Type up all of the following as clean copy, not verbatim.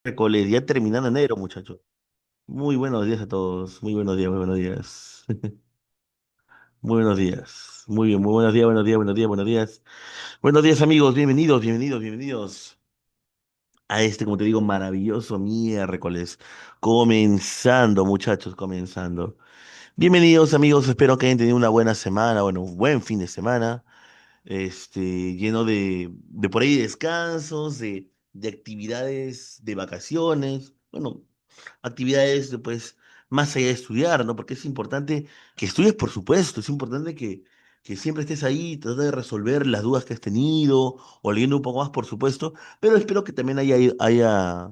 Miércoles, ya terminando enero, muchachos. Muy buenos días a todos. Muy buenos días, muy buenos días. Muy buenos días. Muy bien, muy buenos días, buenos días, buenos días, buenos días. Buenos días, amigos. Bienvenidos, bienvenidos, bienvenidos a este, como te digo, maravilloso miércoles. Comenzando, muchachos, comenzando. Bienvenidos, amigos. Espero que hayan tenido una buena semana, bueno, un buen fin de semana. Lleno de por ahí descansos, de actividades de vacaciones, bueno, actividades pues más allá de estudiar, ¿no? Porque es importante que estudies, por supuesto, es importante que siempre estés ahí, tratar de resolver las dudas que has tenido, o leyendo un poco más, por supuesto, pero espero que también hayas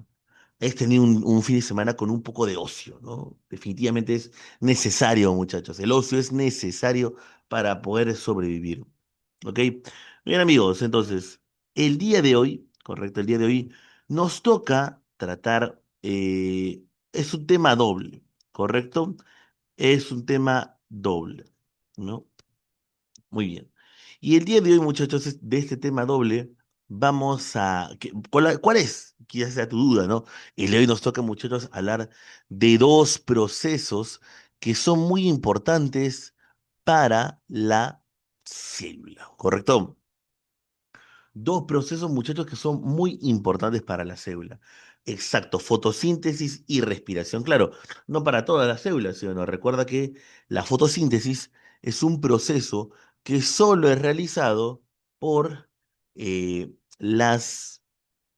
tenido un fin de semana con un poco de ocio, ¿no? Definitivamente es necesario, muchachos, el ocio es necesario para poder sobrevivir. ¿Ok? Bien, amigos, entonces, el día de hoy, correcto, el día de hoy nos toca tratar, es un tema doble, ¿correcto? Es un tema doble, ¿no? Muy bien. Y el día de hoy, muchachos, de este tema doble, vamos a... ¿Cuál es? Quizás sea tu duda, ¿no? El día de hoy nos toca, muchachos, hablar de dos procesos que son muy importantes para la célula, ¿correcto? Dos procesos, muchachos, que son muy importantes para la célula. Exacto, fotosíntesis y respiración. Claro, no para todas las células, sino recuerda que la fotosíntesis es un proceso que solo es realizado por las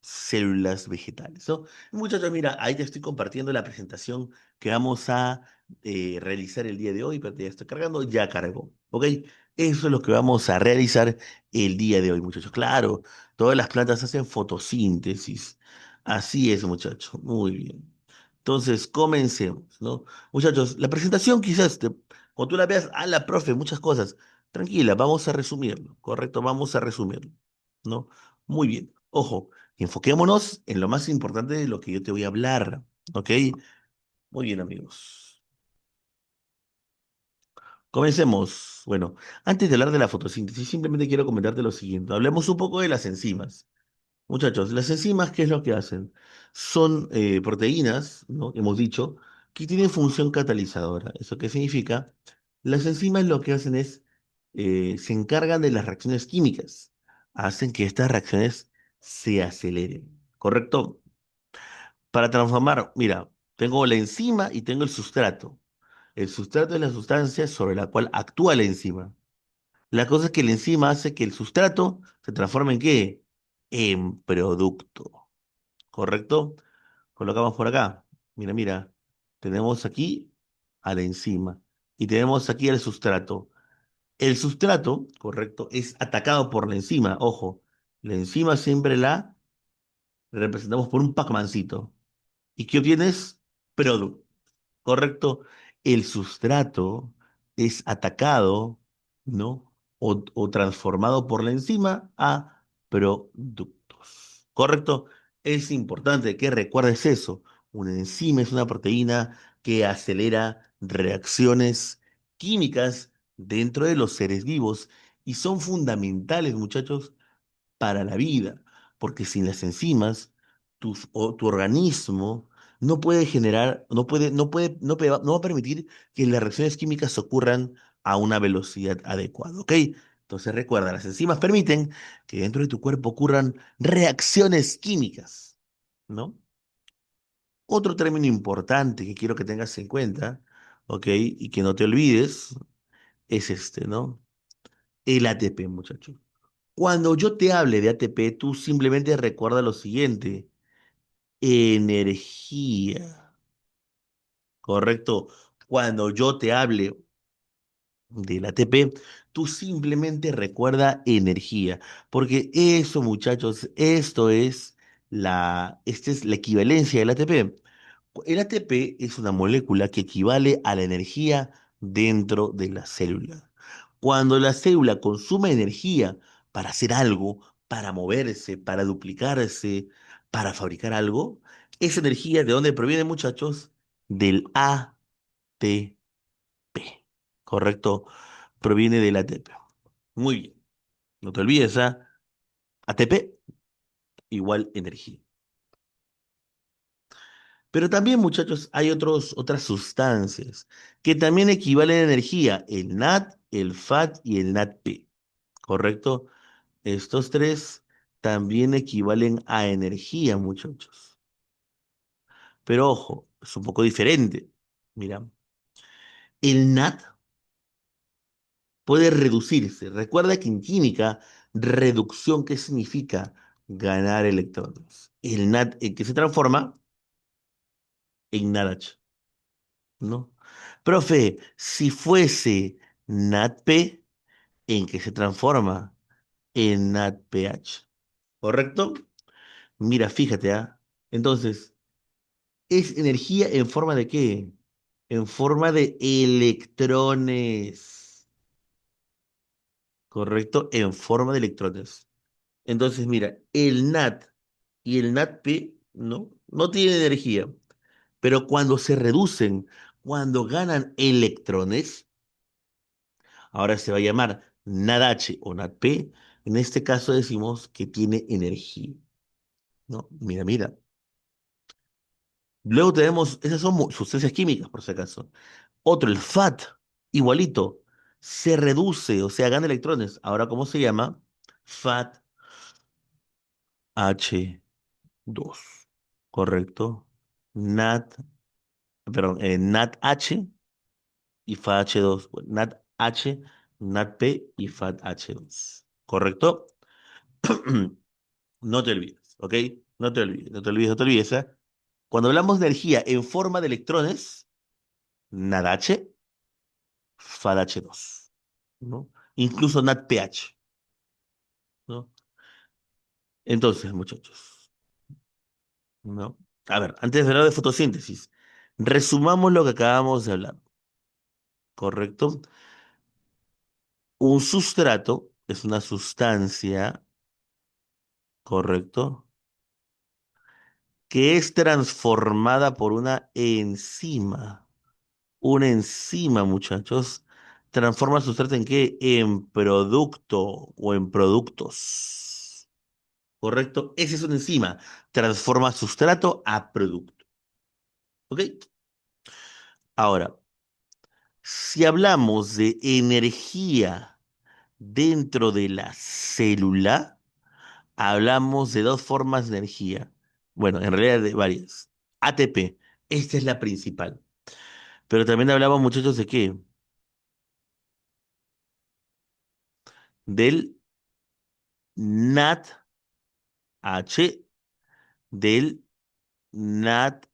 células vegetales, ¿no? Muchachos, mira, ahí te estoy compartiendo la presentación que vamos a realizar el día de hoy, pero ya estoy cargando, ya cargó, ¿ok? Eso es lo que vamos a realizar el día de hoy, muchachos. Claro, todas las plantas hacen fotosíntesis. Así es, muchachos. Muy bien. Entonces, comencemos, ¿no? Muchachos, la presentación quizás, cuando tú la veas, a la profe, muchas cosas. Tranquila, vamos a resumirlo, ¿correcto? Vamos a resumirlo, ¿no? Muy bien. Ojo, enfoquémonos en lo más importante de lo que yo te voy a hablar, ¿ok? Muy bien, amigos. Comencemos. Bueno, antes de hablar de la fotosíntesis, simplemente quiero comentarte lo siguiente. Hablemos un poco de las enzimas. Muchachos, las enzimas, ¿qué es lo que hacen? Son proteínas, ¿no? Hemos dicho, que tienen función catalizadora. ¿Eso qué significa? Las enzimas lo que hacen es, se encargan de las reacciones químicas. Hacen que estas reacciones se aceleren. ¿Correcto? Para transformar, mira, tengo la enzima y tengo el sustrato. El sustrato es la sustancia sobre la cual actúa la enzima. La cosa es que la enzima hace que el sustrato se transforme en ¿qué? En producto. ¿Correcto? Colocamos por acá. Mira, mira. Tenemos aquí a la enzima y tenemos aquí al sustrato. El sustrato, correcto, es atacado por la enzima. Ojo, la enzima siempre la representamos por un Pac-Mancito. ¿Y qué obtienes? Producto. ¿Correcto? El sustrato es atacado, ¿no? O transformado por la enzima a productos. ¿Correcto? Es importante que recuerdes eso. Una enzima es una proteína que acelera reacciones químicas dentro de los seres vivos y son fundamentales, muchachos, para la vida, porque sin las enzimas, tu organismo no puede generar, no va a permitir que las reacciones químicas ocurran a una velocidad adecuada, ¿ok? Entonces recuerda, las enzimas permiten que dentro de tu cuerpo ocurran reacciones químicas, ¿no? Otro término importante que quiero que tengas en cuenta, ¿ok? Y que no te olvides, es este, ¿no? El ATP, muchachos. Cuando yo te hable de ATP, tú simplemente recuerda lo siguiente, energía, ¿correcto? Cuando yo te hable del ATP, tú simplemente recuerda energía, porque eso, muchachos, esta es la equivalencia del ATP. El ATP es una molécula que equivale a la energía dentro de la célula. Cuando la célula consume energía para hacer algo, para moverse, para duplicarse, para fabricar algo, esa energía, ¿de dónde proviene, muchachos? Del ATP. ¿Correcto? Proviene del ATP. Muy bien. No te olvides, ¿ah? ATP igual energía. Pero también, muchachos, hay otras sustancias que también equivalen a energía, el NAD, el FAD y el NADP, ¿correcto? Estos tres también equivalen a energía, muchachos. Pero ojo, es un poco diferente. Mira, el NAD puede reducirse. Recuerda que en química, reducción, ¿qué significa? Ganar electrones. El NAD, ¿en qué se transforma? En NADH, ¿no? Profe, si fuese NADP, ¿en qué se transforma? En NADPH, ¿correcto? Mira, fíjate, ¿ah? Entonces, ¿es energía en forma de qué? En forma de electrones, ¿correcto? En forma de electrones. Entonces, mira, el NAT y el NADP, ¿no? No tienen energía, pero cuando se reducen, cuando ganan electrones, ahora se va a llamar NADH o NADP. En este caso decimos que tiene energía, ¿no? Mira, mira. Luego tenemos, esas son sustancias químicas, por si acaso. Otro, el FAT, igualito, se reduce, o sea, gana electrones. Ahora, ¿cómo se llama? FAT H2, ¿correcto? NAT, perdón, NADH y FAT H2. NADH, NADP y FAT H2, ¿correcto? No te olvides, ¿ok? No te olvides, no te olvides, no te olvides, ¿eh? Cuando hablamos de energía en forma de electrones, NADH, FADH2, ¿no? Incluso NADPH, ¿no? Entonces, muchachos, ¿no? A ver, antes de hablar de fotosíntesis, resumamos lo que acabamos de hablar, ¿correcto? Un sustrato es una sustancia, ¿correcto? Que es transformada por una enzima. Una enzima, muchachos, transforma el sustrato en qué? En producto o en productos. ¿Correcto? Esa es una enzima. Transforma sustrato a producto. ¿Ok? Ahora, si hablamos de energía dentro de la célula, hablamos de dos formas de energía. Bueno, en realidad de varias. ATP, esta es la principal. Pero también hablamos, muchachos, ¿de qué? Del NADH, del NADPH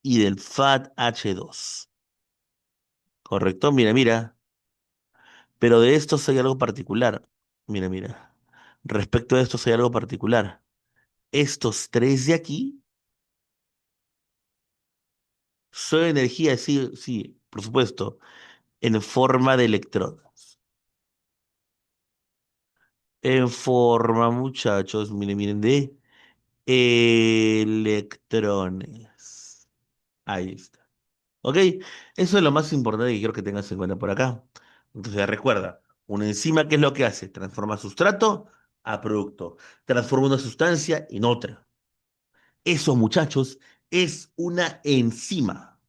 y del FADH2. ¿Correcto? Mira, mira. Pero de estos hay algo particular. Mira, mira. Respecto a estos hay algo particular. Estos tres de aquí son energía, sí, sí, por supuesto, en forma de electrones. En forma, muchachos, miren, miren, de electrones. Ahí está. ¿Ok? Eso es lo más importante que quiero que tengas en cuenta por acá. Entonces, recuerda, una enzima, ¿qué es lo que hace? Transforma sustrato a producto. Transforma una sustancia en otra. Eso, muchachos, es una enzima.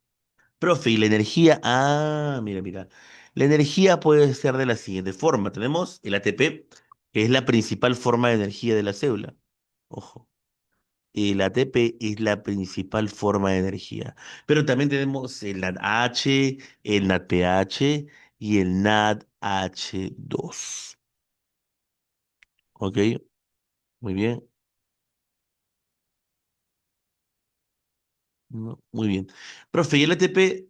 Profe, ¿y la energía? Ah, mira, mira. La energía puede ser de la siguiente forma. Tenemos el ATP, que es la principal forma de energía de la célula. Ojo. El ATP es la principal forma de energía. Pero también tenemos el NADH, el NADPH y el NADH2. ¿Ok? Muy bien. No, muy bien. Profe, y el ATP,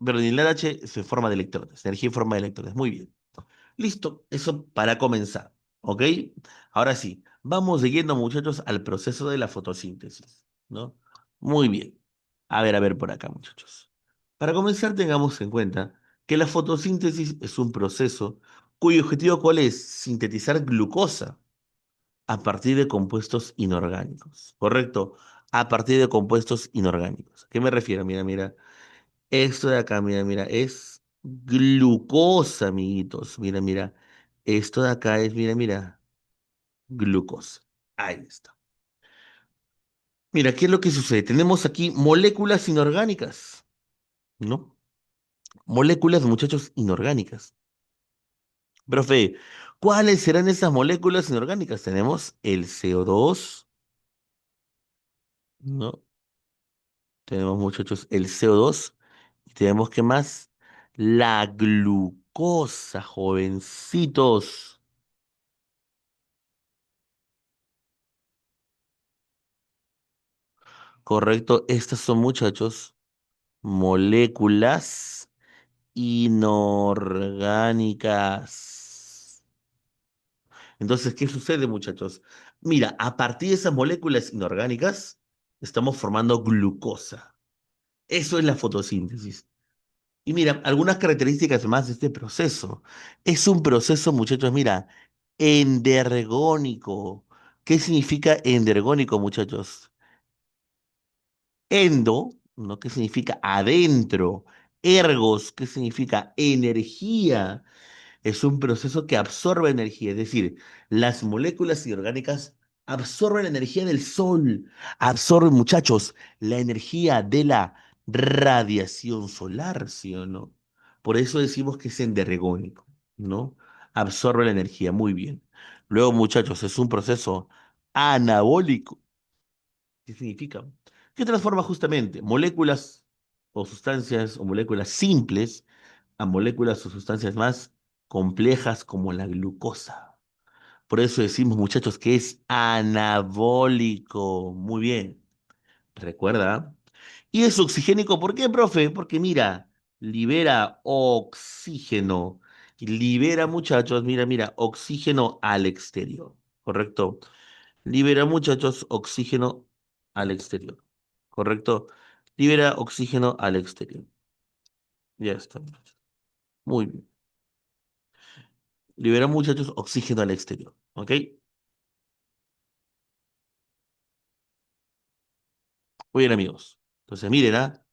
perdón, y el NADH se forma de electrones, energía en forma de electrones. Muy bien. Listo, eso para comenzar. ¿Ok? Ahora sí, vamos siguiendo, muchachos, al proceso de la fotosíntesis. ¿No? Muy bien. A ver por acá, muchachos. Para comenzar, tengamos en cuenta que la fotosíntesis es un proceso cuyo objetivo ¿cuál es? Sintetizar glucosa a partir de compuestos inorgánicos. ¿Correcto? A partir de compuestos inorgánicos. ¿A qué me refiero? Mira, mira. Esto de acá, mira, mira, es glucosa, amiguitos. Mira, mira. Esto de acá es, mira, mira, glucosa. Ahí está. Mira, ¿qué es lo que sucede? Tenemos aquí moléculas inorgánicas, ¿no? Moléculas, muchachos, inorgánicas. Profe, ¿cuáles serán esas moléculas inorgánicas? Tenemos el CO2, ¿no? Tenemos, muchachos, el CO2 y tenemos, ¿qué más? La glucosa, jovencitos. Correcto, estas son, muchachos, moléculas inorgánicas. Entonces, ¿qué sucede, muchachos? Mira, a partir de esas moléculas inorgánicas, estamos formando glucosa. Eso es la fotosíntesis. Y mira, algunas características más de este proceso. Es un proceso, muchachos, mira, endergónico. ¿Qué significa endergónico, muchachos? Endo, ¿no? ¿Qué significa adentro? Ergos, ¿qué significa energía? Es un proceso que absorbe energía, es decir, las moléculas inorgánicas absorben la energía del sol, absorben, muchachos, la energía de la radiación solar, ¿sí o no? Por eso decimos que es endergónico, ¿no? Absorbe la energía, muy bien. Luego, muchachos, es un proceso anabólico. ¿Qué significa? Que transforma justamente moléculas o sustancias o moléculas simples a moléculas o sustancias más complejas como la glucosa. Por eso decimos, muchachos, que es anabólico. Muy bien, recuerda. Y es oxigénico, ¿por qué, profe? Porque mira, libera oxígeno. Y libera, muchachos, mira, oxígeno al exterior. ¿Correcto? Libera, muchachos, oxígeno al exterior. ¿Correcto? Libera oxígeno al exterior. Ya está, muchachos. Muy bien. Libera, muchachos, oxígeno al exterior. ¿Ok? Muy bien, amigos. Entonces, miren, ¿ah?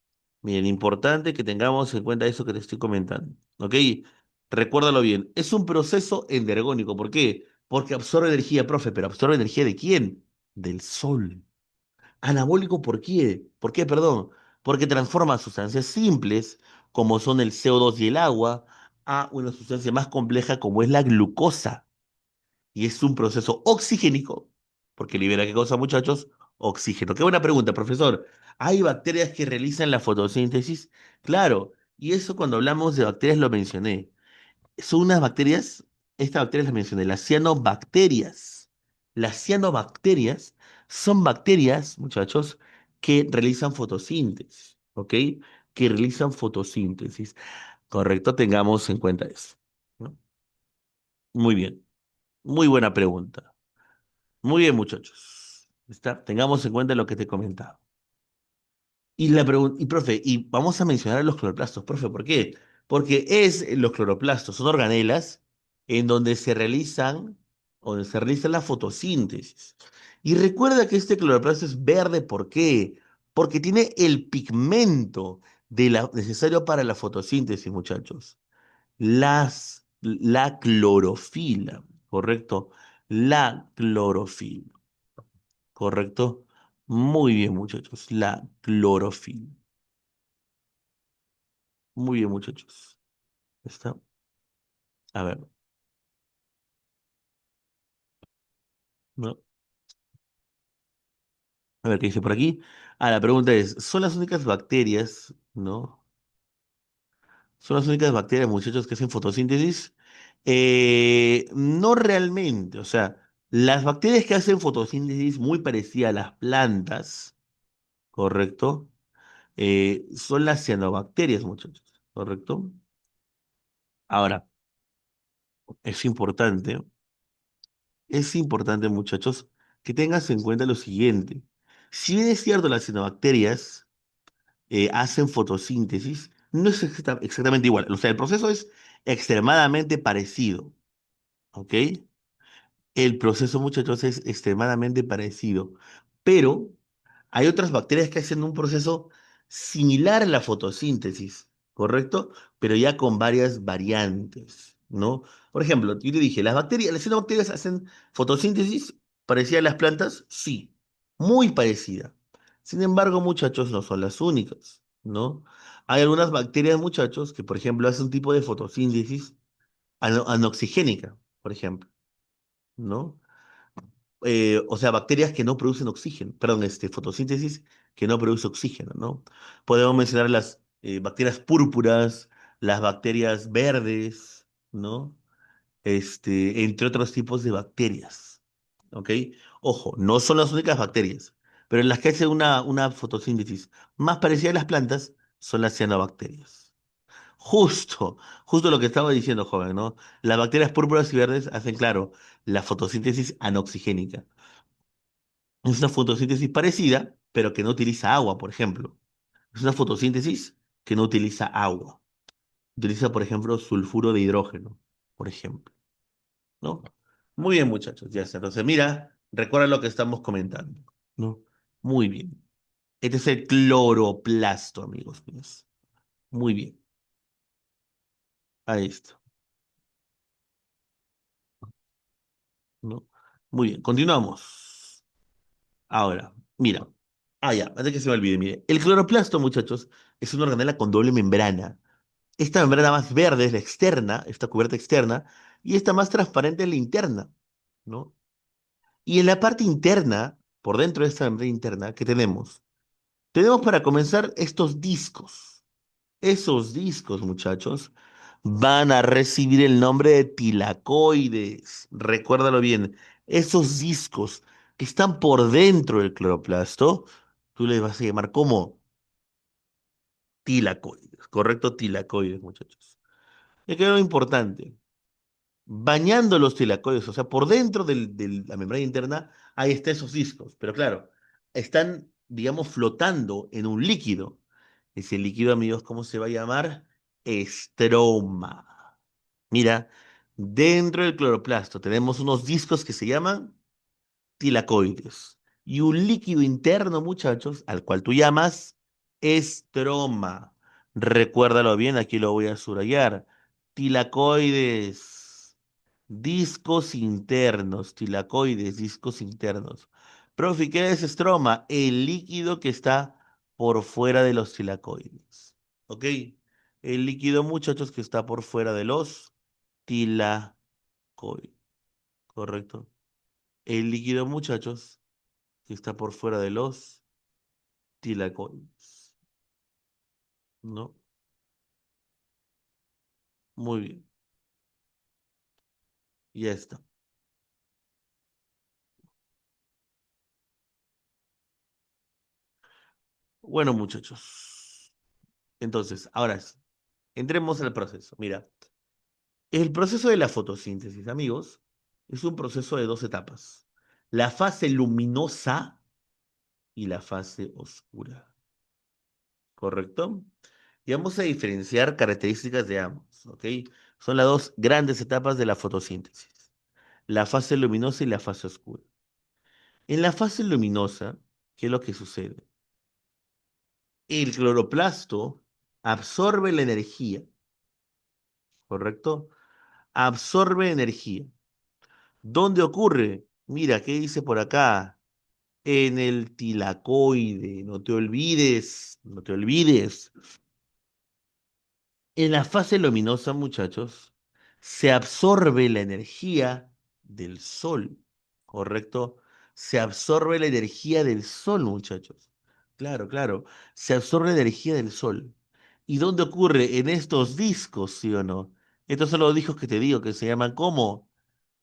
Miren, importante que tengamos en cuenta eso que te estoy comentando. ¿Ok? Recuérdalo bien. Es un proceso endergónico. ¿Por qué? Porque absorbe energía, profe. ¿Pero absorbe energía de quién? Del sol. Anabólico, ¿por qué? ¿Por qué, perdón? Porque transforma sustancias simples, como son el CO2 y el agua, a una sustancia más compleja como es la glucosa. Y es un proceso oxigénico, porque libera qué cosa, muchachos? Oxígeno. Qué buena pregunta, profesor. ¿Hay bacterias que realizan la fotosíntesis? Claro, y eso cuando hablamos de bacterias lo mencioné. Son unas bacterias, estas bacterias las mencioné, las cianobacterias. Las cianobacterias son bacterias, muchachos, que realizan fotosíntesis, ¿ok? Que realizan fotosíntesis. Correcto, tengamos en cuenta eso, ¿no? Muy bien, muy buena pregunta. Muy bien, muchachos. Está, tengamos en cuenta lo que te he comentado. Y la pregunta, y profe, y vamos a mencionar los cloroplastos, profe, ¿por qué? Porque los cloroplastos son organelas en donde se realiza la fotosíntesis. Y recuerda que este cloroplasto es verde, ¿por qué? Porque tiene el pigmento necesario para la fotosíntesis, muchachos. La clorofila, ¿correcto? La clorofila. ¿Correcto? Muy bien, muchachos. La clorofila. Muy bien, muchachos. ¿Está? A ver, ¿no? A ver qué dice por aquí. Ah, la pregunta es, ¿son las únicas bacterias, ¿no? ¿Son las únicas bacterias, muchachos, que hacen fotosíntesis? No realmente. O sea, las bacterias que hacen fotosíntesis muy parecida a las plantas, ¿correcto? Son las cianobacterias, muchachos, ¿correcto? Ahora, es importante. Es importante, muchachos, que tengas en cuenta lo siguiente. Si bien es cierto, las cianobacterias hacen fotosíntesis, no es exactamente igual. O sea, el proceso es extremadamente parecido, ¿ok? El proceso, muchachos, es extremadamente parecido, pero hay otras bacterias que hacen un proceso similar a la fotosíntesis, ¿correcto? Pero ya con varias variantes, ¿no? Por ejemplo, yo te dije, las cianobacterias hacen fotosíntesis parecida a las plantas, sí, muy parecida. Sin embargo, muchachos, no son las únicas, ¿no? Hay algunas bacterias, muchachos, que, por ejemplo, hacen un tipo de fotosíntesis anoxigénica, por ejemplo, ¿no? O sea, bacterias que no producen oxígeno, perdón, fotosíntesis que no produce oxígeno, ¿no? Podemos mencionar las bacterias púrpuras, las bacterias verdes, ¿no? Entre otros tipos de bacterias, ¿ok? Ojo, no son las únicas bacterias, pero en las que hace una fotosíntesis más parecida a las plantas son las cianobacterias. Justo, justo lo que estaba diciendo, joven, ¿no? Las bacterias púrpuras y verdes hacen, claro, la fotosíntesis anoxigénica. Es una fotosíntesis parecida, pero que no utiliza agua, por ejemplo. Es una fotosíntesis que no utiliza agua. Utiliza, por ejemplo, sulfuro de hidrógeno, por ejemplo, ¿no? Muy bien, muchachos, ya está. Entonces, mira, recuerda lo que estamos comentando, ¿no? Muy bien. Este es el cloroplasto, amigos míos. Muy bien. Ahí está, ¿no? Muy bien, continuamos. Ahora, mira. Ah, ya, antes que se me olvide, mire. El cloroplasto, muchachos, es una organela con doble membrana. Esta membrana más verde es la externa, esta cubierta externa, y esta más transparente es la interna, ¿no? Y en la parte interna, por dentro de esta membrana interna, ¿qué tenemos? Tenemos para comenzar estos discos. Esos discos, muchachos, van a recibir el nombre de tilacoides. Recuérdalo bien. Esos discos que están por dentro del cloroplasto, tú les vas a llamar como tilacoides. ¿Correcto? Tilacoides, muchachos. Y aquí hay algo importante. Bañando los tilacoides, o sea, por dentro de la membrana interna, ahí están esos discos, pero claro, están, digamos, flotando en un líquido. Ese líquido, amigos, ¿cómo se va a llamar? Estroma. Mira, dentro del cloroplasto tenemos unos discos que se llaman tilacoides y un líquido interno, muchachos, al cual tú llamas estroma. Recuérdalo bien, aquí lo voy a subrayar. Tilacoides, discos internos, tilacoides, discos internos. Profe, ¿qué es estroma? El líquido que está por fuera de los tilacoides. ¿Ok? El líquido, muchachos, que está por fuera de los tilacoides. ¿Correcto? El líquido, muchachos que está por fuera de los tilacoides. ¿No? Muy bien. Ya está. Bueno, muchachos. Entonces, ahora sí, entremos al proceso. Mira, el proceso de la fotosíntesis, amigos, es un proceso de dos etapas. La fase luminosa y la fase oscura. ¿Correcto? Y vamos a diferenciar características de ambos, ¿ok? Son las dos grandes etapas de la fotosíntesis. La fase luminosa y la fase oscura. En la fase luminosa, ¿qué es lo que sucede? El cloroplasto absorbe la energía, ¿correcto? Absorbe energía. ¿Dónde ocurre? Mira, ¿qué dice por acá? En el tilacoide. No te olvides, no te olvides. En la fase luminosa, muchachos, se absorbe la energía del sol, ¿correcto? Se absorbe la energía del sol, muchachos. Claro, claro. Se absorbe la energía del sol. ¿Y dónde ocurre? En estos discos, ¿sí o no? Estos son los discos que te digo que se llaman como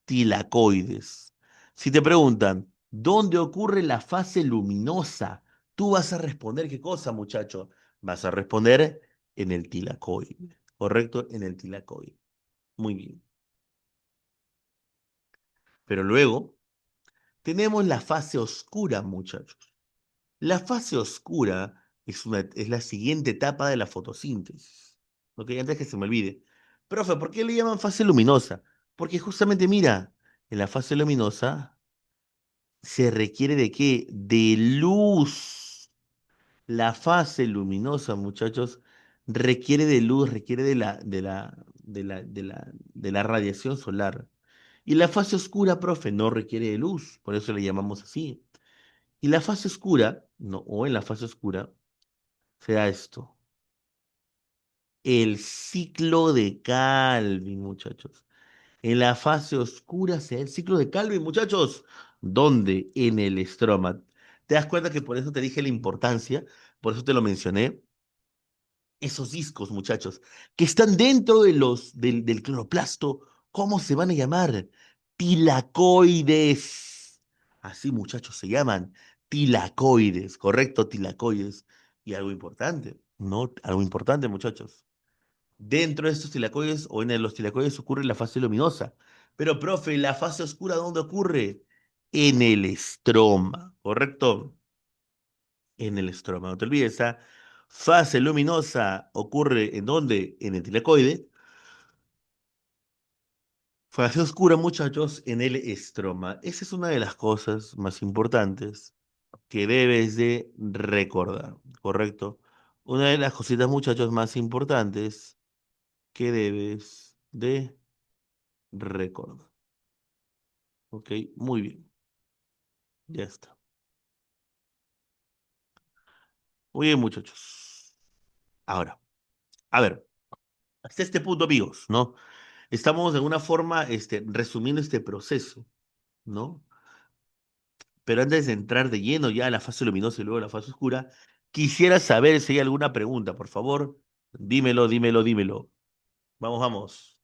tilacoides. Si te preguntan, ¿dónde ocurre la fase luminosa? Tú vas a responder, ¿qué cosa, muchacho? Vas a responder en el tilacoide, ¿correcto? En el tilacoide. Muy bien. Pero luego tenemos la fase oscura, muchachos. La fase oscura es la siguiente etapa de la fotosíntesis. Ok, antes que se me olvide. Profe, ¿por qué le llaman fase luminosa? Porque justamente, mira, en la fase luminosa se requiere de qué? De luz. La fase luminosa, muchachos, requiere de luz, requiere de la radiación solar. Y la fase oscura, profe, no requiere de luz, por eso le llamamos así. Y la fase oscura, no, o en la fase oscura, se da esto. El ciclo de Calvin, muchachos. En la fase oscura se da el ciclo de Calvin, muchachos. ¿Dónde? En el estroma. ¿Te das cuenta que por eso te dije la importancia? Por eso te lo mencioné. Esos discos, muchachos, que están dentro de del cloroplasto, ¿cómo se van a llamar? Tilacoides. Así, muchachos, se llaman tilacoides, correcto, tilacoides. Y algo importante, ¿no? Algo importante, muchachos. Dentro de estos tilacoides o en los tilacoides ocurre la fase luminosa. Pero, profe, ¿la fase oscura dónde ocurre? En el estroma, ¿correcto? En el estroma. No te olvides, esa fase luminosa ocurre ¿en dónde? En el tilacoide. Fase oscura, muchachos, en el estroma. Esa es una de las cosas más importantes que debes de recordar, ¿correcto? Una de las cositas, muchachos, más importantes que debes de recordar. Ok, muy bien, ya está. Muy bien, muchachos. Ahora, a ver, hasta este punto, amigos, ¿no? Estamos de alguna forma resumiendo este proceso, ¿no? Pero antes de entrar de lleno ya a la fase luminosa y luego a la fase oscura, quisiera saber si hay alguna pregunta, por favor. Dímelo, dímelo, dímelo. Vamos, vamos.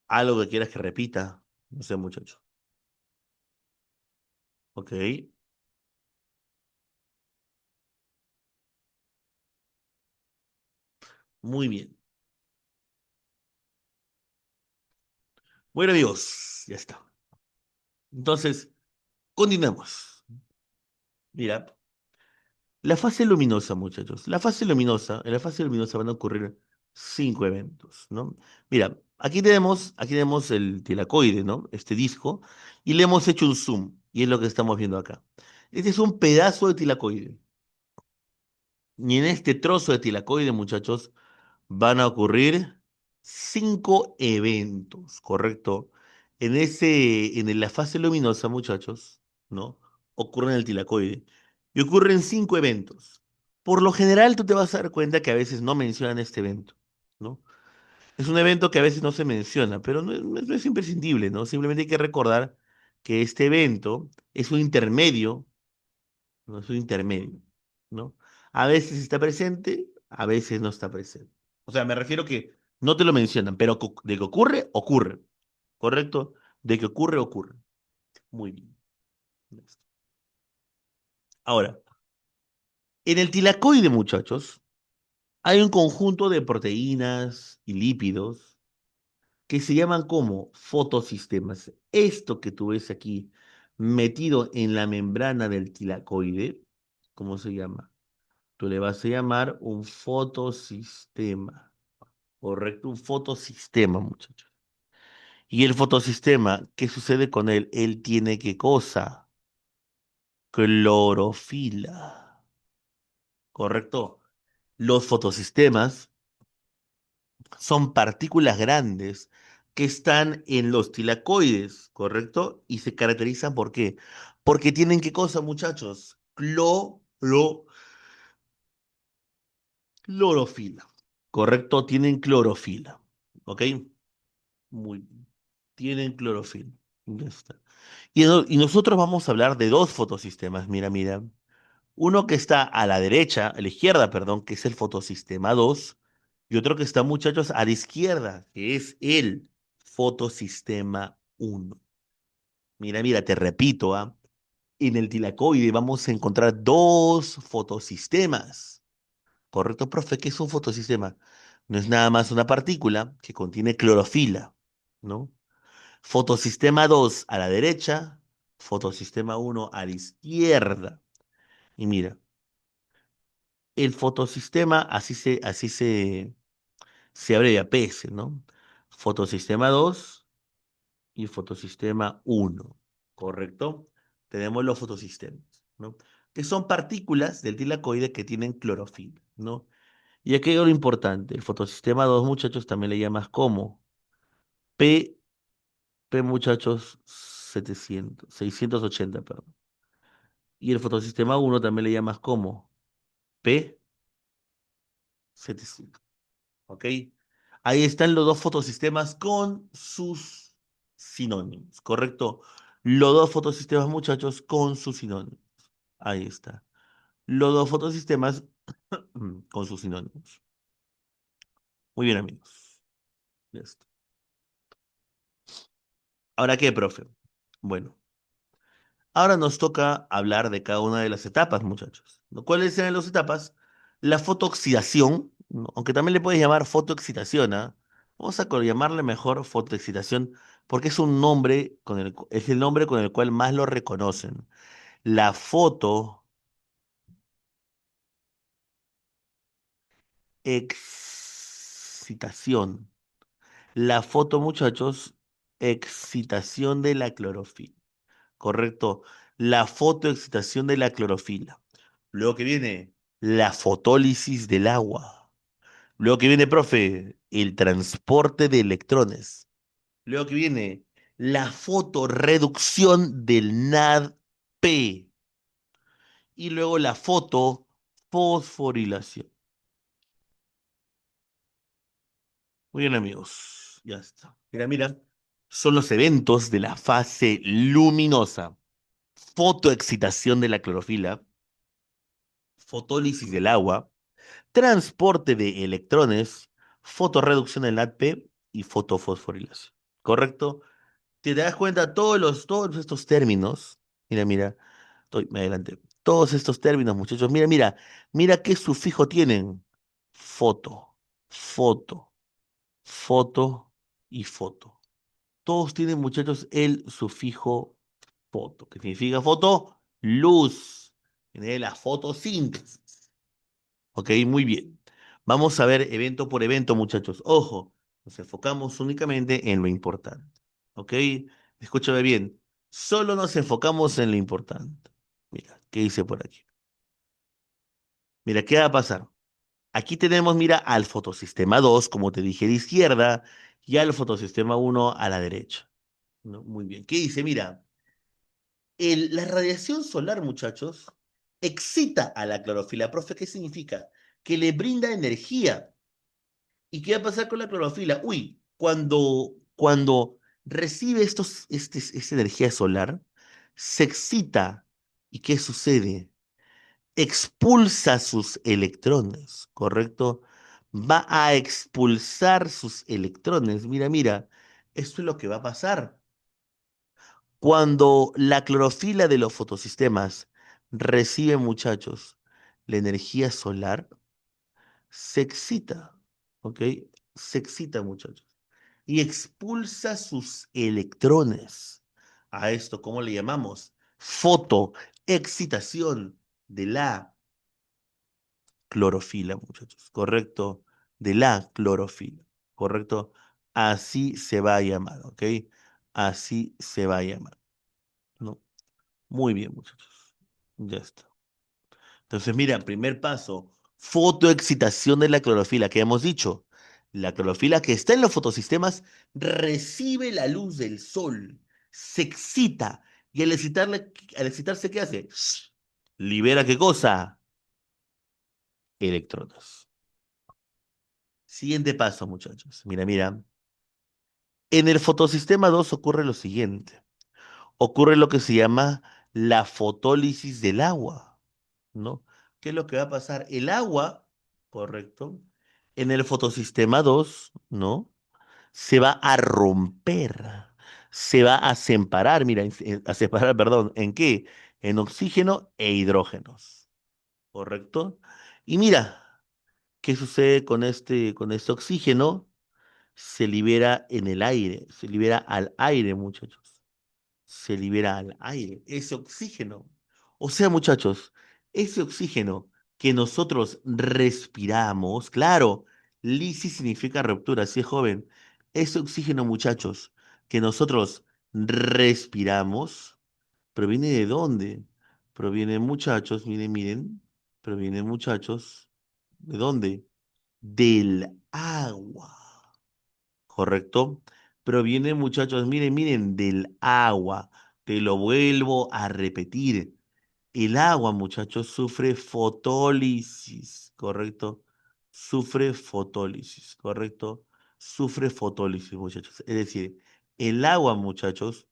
Algo que quieras que repita. No sé, muchacho. Ok, muy bien. Bueno, amigos, ya está. Entonces, continuemos. Mira, la fase luminosa, muchachos. En la fase luminosa van a ocurrir cinco eventos, ¿no? Mira, aquí tenemos el tilacoide, ¿no? Este disco, y le hemos hecho un zoom, y es lo que estamos viendo acá. Este es un pedazo de tilacoide. Y en este trozo de tilacoide, muchachos, van a ocurrir cinco eventos, ¿correcto? En la fase luminosa, muchachos, ¿no? Ocurre en el tilacoide. Y ocurren cinco eventos. Por lo general, tú te vas a dar cuenta que a veces no mencionan este evento, ¿no? Es un evento que a veces no se menciona, pero no es imprescindible, ¿no? Simplemente hay que recordar que este evento es un intermedio, no es un intermedio, ¿no? A veces está presente, a veces no está presente. O sea, me refiero que no te lo mencionan, pero de que ocurre, ocurre. ¿Correcto? De que ocurre, ocurre. Muy bien. Listo. Ahora, en el tilacoide, muchachos, hay un conjunto de proteínas y lípidos que se llaman como fotosistemas. Esto que tú ves aquí metido en la membrana del tilacoide, ¿cómo se llama? Tú le vas a llamar un fotosistema, ¿correcto? Un fotosistema, muchachos. Y el fotosistema, ¿qué sucede con él? Él tiene qué cosa? Clorofila, ¿correcto? Los fotosistemas son partículas grandes que están en los tilacoides, ¿correcto? Y se caracterizan ¿por qué? Porque tienen qué cosa, muchachos? Clorofila, ¿correcto? Tienen clorofila, ¿ok? Muy bien. Tienen clorofila. Ya está. Y nosotros vamos a hablar de dos fotosistemas, mira, mira. Uno que está a la derecha, a la izquierda, perdón, que es el fotosistema 2, y otro que está, muchachos, a la izquierda, que es el fotosistema 1. Mira, mira, te repito, ¿ah? En el tilacoide vamos a encontrar dos fotosistemas. ¿Correcto, profe? ¿Qué es un fotosistema? No es nada más una partícula que contiene clorofila, ¿no? Fotosistema 2 a la derecha, fotosistema 1 a la izquierda. Y mira, el fotosistema, se abrevia PS, ¿no? Fotosistema 2 y fotosistema 1, ¿correcto? Tenemos los fotosistemas, ¿no? Que son partículas del tilacoide que tienen clorofila, ¿no? Y aquí hay lo importante, el fotosistema 2, muchachos, también le llamas como P, muchachos, 680, perdón. Y el fotosistema uno también le llamas como P700. ¿Ok? Ahí están los dos fotosistemas con sus sinónimos, ¿correcto? Los dos fotosistemas, muchachos, con sus sinónimos. Ahí está. Los dos fotosistemas con sus sinónimos. Muy bien, amigos. Ya está. ¿Ahora qué, profe? Bueno, ahora nos toca hablar de cada una de las etapas, muchachos. ¿No? ¿Cuáles eran las etapas? La fotooxidación, ¿no? Aunque también le puedes llamar fotoexcitación, ¿ah? Vamos a llamarle mejor fotoexcitación porque es un nombre es el nombre con el cual más lo reconocen. La fotoexcitación. La foto, muchachos, excitación de la clorofila. Correcto. La fotoexcitación de la clorofila. Luego que viene la fotólisis del agua. Luego que viene, profe, el transporte de electrones. Luego que viene la fotoreducción del NADP. Y luego la fotofosforilación. Muy bien, amigos. Ya está. Mira, mira. Son los eventos de la fase luminosa. Fotoexcitación de la clorofila, fotólisis del agua, transporte de electrones, fotorreducción del ATP y fotofosforilación. ¿Correcto? ¿Te das cuenta? Todos estos términos, mira, mira, me adelanté. Todos estos términos, muchachos, mira, mira, mira qué sufijo tienen. Foto, foto, foto y foto. Todos tienen, muchachos, el sufijo foto. ¿Qué significa foto? Luz. Tiene la fotosíntesis. Ok, muy bien. Vamos a ver evento por evento, muchachos. Ojo, nos enfocamos únicamente en lo importante. Ok, escúchame bien. Solo nos enfocamos en lo importante. Mira, ¿qué dice por aquí? Mira, ¿qué va a pasar? Aquí tenemos, mira, al fotosistema 2, como te dije, de izquierda, y al fotosistema uno a la derecha. ¿No? Muy bien. ¿Qué dice? Mira, la radiación solar, muchachos, excita a la clorofila. Profe, ¿qué significa? Que le brinda energía. ¿Y qué va a pasar con la clorofila? Uy, cuando recibe esta energía solar, se excita. ¿Y qué sucede? Expulsa sus electrones, ¿correcto? Va a expulsar sus electrones. Mira, mira, esto es lo que va a pasar. Cuando la clorofila de los fotosistemas recibe, muchachos, la energía solar, se excita, ¿ok? Se excita, muchachos, y expulsa sus electrones. A esto, ¿cómo le llamamos? Fotoexcitación de la clorofila, muchachos, ¿correcto? De la clorofila, ¿correcto? Así se va a llamar, ¿ok? Así se va a llamar, ¿no? Muy bien, muchachos. Ya está. Entonces, mira, primer paso, fotoexcitación de la clorofila, que hemos dicho. La clorofila que está en los fotosistemas recibe la luz del sol, se excita y al excitarse, ¿qué hace? Libera ¿qué cosa? Electrones. Siguiente paso, muchachos. Mira, mira. En el fotosistema 2 ocurre lo siguiente. Ocurre lo que se llama la fotólisis del agua. ¿No? ¿Qué es lo que va a pasar? El agua, correcto, en el fotosistema 2, ¿no? Se va a romper, se va a separar, mira, a separar, perdón, ¿en qué? En oxígeno e hidrógenos, ¿correcto? Y mira, ¿qué sucede con este oxígeno? Se libera en el aire, se libera al aire, muchachos, se libera al aire, ese oxígeno. O sea, muchachos, ese oxígeno que nosotros respiramos, claro, lisis significa ruptura, así es joven. Ese oxígeno, muchachos, que nosotros respiramos, ¿proviene de dónde? Proviene, muchachos, miren, miren, proviene, muchachos, ¿de dónde? Del agua. ¿Correcto? Proviene, muchachos, miren, miren, del agua. Te lo vuelvo a repetir. El agua, muchachos, sufre fotólisis, ¿correcto? Sufre fotólisis, ¿correcto? Sufre fotólisis, muchachos. Es decir, el agua, muchachos,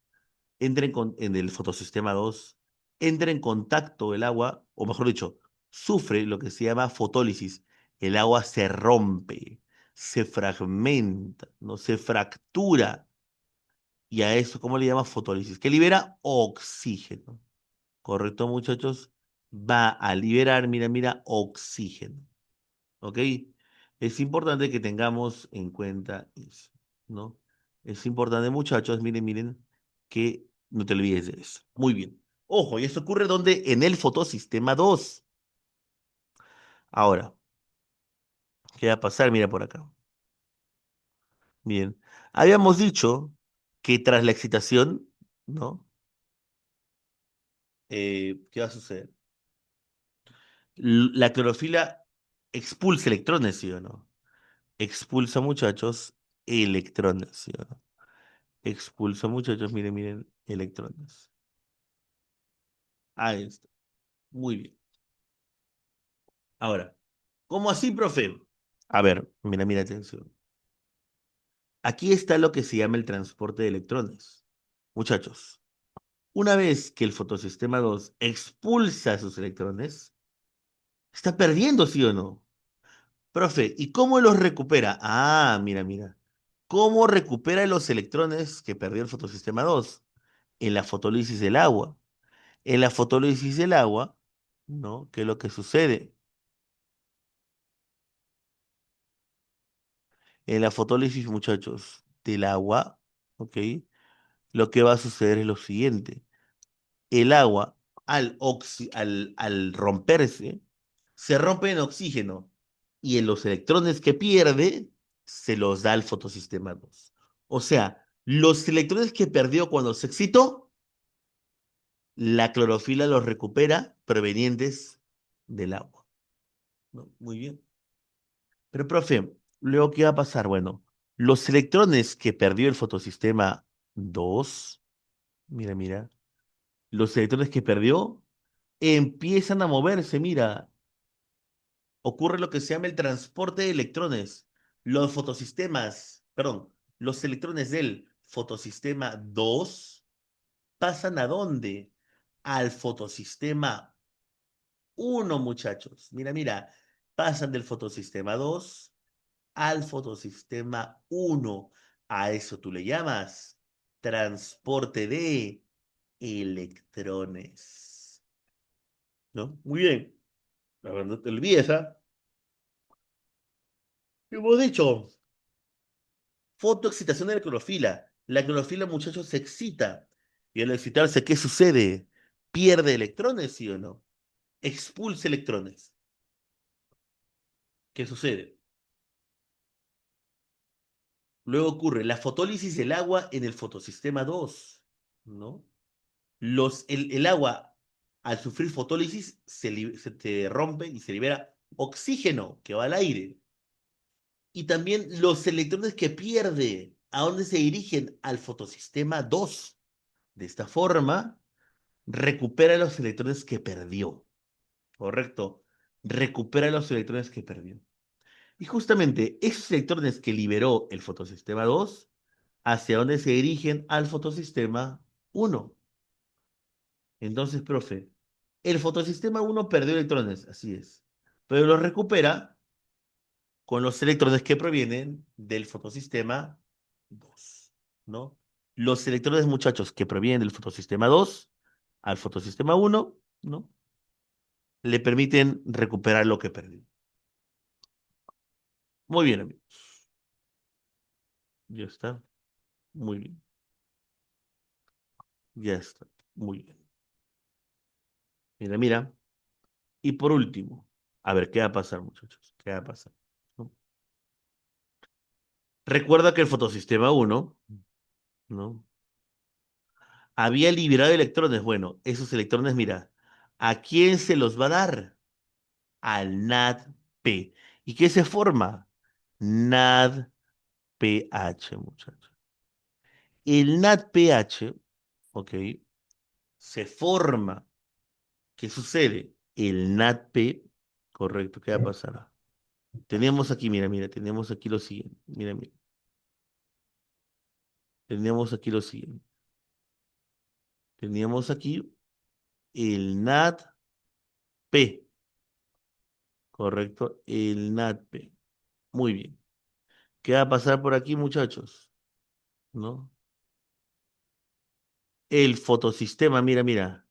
en el fotosistema 2, entra en contacto el agua, o mejor dicho, sufre lo que se llama fotólisis. El agua se rompe, se fragmenta, no se fractura. Y a eso, ¿cómo le llama fotólisis? Que libera oxígeno. ¿Correcto, muchachos? Va a liberar, mira, mira, oxígeno. ¿Ok? Es importante que tengamos en cuenta eso, ¿no? Es importante, muchachos, miren, miren, que no te olvides de eso. Muy bien. Ojo, y esto ocurre donde en el fotosistema 2. Ahora, ¿qué va a pasar? Mira por acá. Bien. Habíamos dicho que tras la excitación, ¿no? ¿Qué va a suceder? La clorofila expulsa electrones, ¿sí o no? Expulsa, muchachos, electrones, ¿sí o no? Expulsa, muchachos, miren, miren, electrones. Ahí está. Muy bien. Ahora, ¿cómo así, profe? A ver, mira, mira, atención. Aquí está lo que se llama el transporte de electrones. Muchachos, una vez que el fotosistema 2 expulsa sus electrones, está perdiendo, ¿sí o no? Profe, ¿y cómo los recupera? Ah, mira, mira. ¿Cómo recupera los electrones que perdió el fotosistema 2? En la fotólisis del agua. En la fotólisis del agua, ¿no? ¿Qué es lo que sucede? En la fotólisis, muchachos, del agua, ¿ok? Lo que va a suceder es lo siguiente. El agua, al romperse, se rompe en oxígeno y en los electrones que pierde, se los da al fotosistema 2. O sea, los electrones que perdió cuando se excitó, la clorofila los recupera provenientes del agua, ¿no? Muy bien. Pero, profe, luego, ¿qué va a pasar? Bueno, los electrones que perdió el fotosistema 2, mira, mira, los electrones que perdió empiezan a moverse, mira, ocurre lo que se llama el transporte de electrones. Los fotosistemas, perdón, los electrones del fotosistema 2 pasan ¿a dónde? Al fotosistema 1, muchachos. Mira, mira, pasan del fotosistema 2 al fotosistema 1. A eso tú le llamas transporte de electrones. ¿No? Muy bien. A ver, no te olvides, ¿ah? Hemos dicho, fotoexcitación de la clorofila. La clorofila, muchachos, se excita. Y al excitarse, ¿qué sucede? Pierde electrones, ¿sí o no? Expulsa electrones. ¿Qué sucede? Luego ocurre la fotólisis del agua en el fotosistema 2, ¿no? El agua, al sufrir fotólisis, se te rompe y se libera oxígeno que va al aire. Y también los electrones que pierde, ¿a dónde se dirigen? Al fotosistema 2. De esta forma, recupera los electrones que perdió. ¿Correcto? Recupera los electrones que perdió. Y justamente esos electrones que liberó el fotosistema 2, ¿hacia dónde se dirigen? Al fotosistema 1. Entonces, profe, el fotosistema 1 perdió electrones, así es, pero los recupera con los electrones que provienen del fotosistema 2, ¿no? Los electrones, muchachos, que provienen del fotosistema 2 al fotosistema 1, ¿no? Le permiten recuperar lo que perdió. Muy bien, amigo. Ya está. Muy bien. Ya está. Muy bien. Mira, mira. Y por último, a ver, ¿qué va a pasar, muchachos? ¿Qué va a pasar? ¿No? Recuerda que el fotosistema 1, ¿no? Había liberado electrones. Bueno, esos electrones, mira, ¿a quién se los va a dar? Al NADP. ¿Y qué se forma? NADPH, muchachos. El NADPH, ¿ok? Se forma. ¿Qué sucede? El NADP, correcto, ¿qué va a pasar? Tenemos aquí, mira, mira, tenemos aquí lo siguiente. Mira, mira, tenemos aquí lo siguiente. Teníamos aquí el NADP, correcto, el NADP. Muy bien. ¿Qué va a pasar por aquí, muchachos? ¿No? El fotosistema, mira, mira.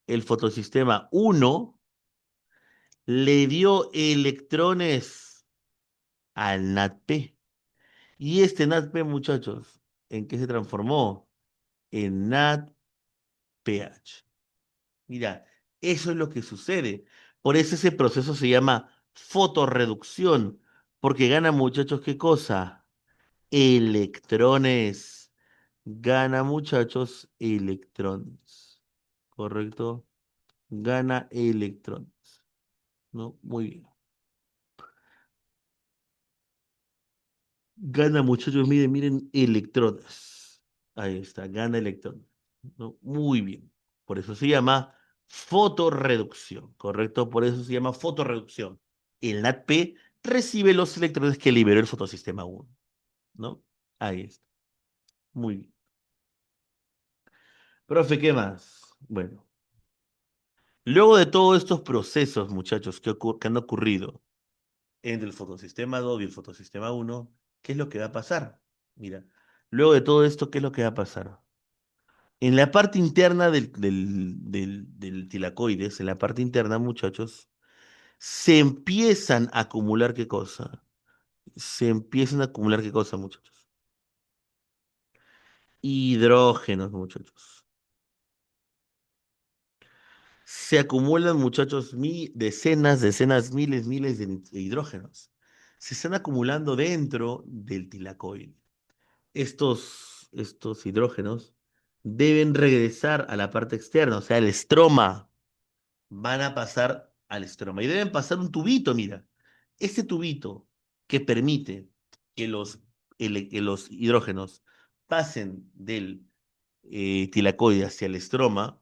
El fotosistema uno le dio electrones al NADP. Y este NADP, muchachos, ¿en qué se transformó? En NADPH. Mira, eso es lo que sucede. Por eso ese proceso se llama fotorreducción, porque gana, muchachos, ¿qué cosa? Electrones. Gana, muchachos, electrones. ¿Correcto? Gana electrones. ¿No? Muy bien. Gana, muchachos, miren, miren, electrones. Ahí está, gana electrones. ¿No? Muy bien. Por eso se llama fotorreducción, ¿correcto? Por eso se llama fotorreducción. El NADP recibe los electrones que liberó el fotosistema 1, ¿no? Ahí está. Muy bien. Profe, ¿qué más? Bueno, luego de todos estos procesos, muchachos, que han ocurrido entre el fotosistema 2 y el fotosistema 1, ¿qué es lo que va a pasar? Mira, luego de todo esto, ¿qué es lo que va a pasar? En la parte interna del tilacoides, en la parte interna, muchachos, se empiezan a acumular ¿qué cosa? Se empiezan a acumular ¿qué cosa, muchachos? Hidrógenos, muchachos. Se acumulan, muchachos, decenas, decenas, miles, miles de hidrógenos. Se están acumulando dentro del tilacoide. Estos hidrógenos deben regresar a la parte externa, o sea, el estroma. Van a pasar al estroma y deben pasar un tubito, mira. Ese tubito que permite que que los hidrógenos pasen del tilacoide hacia el estroma,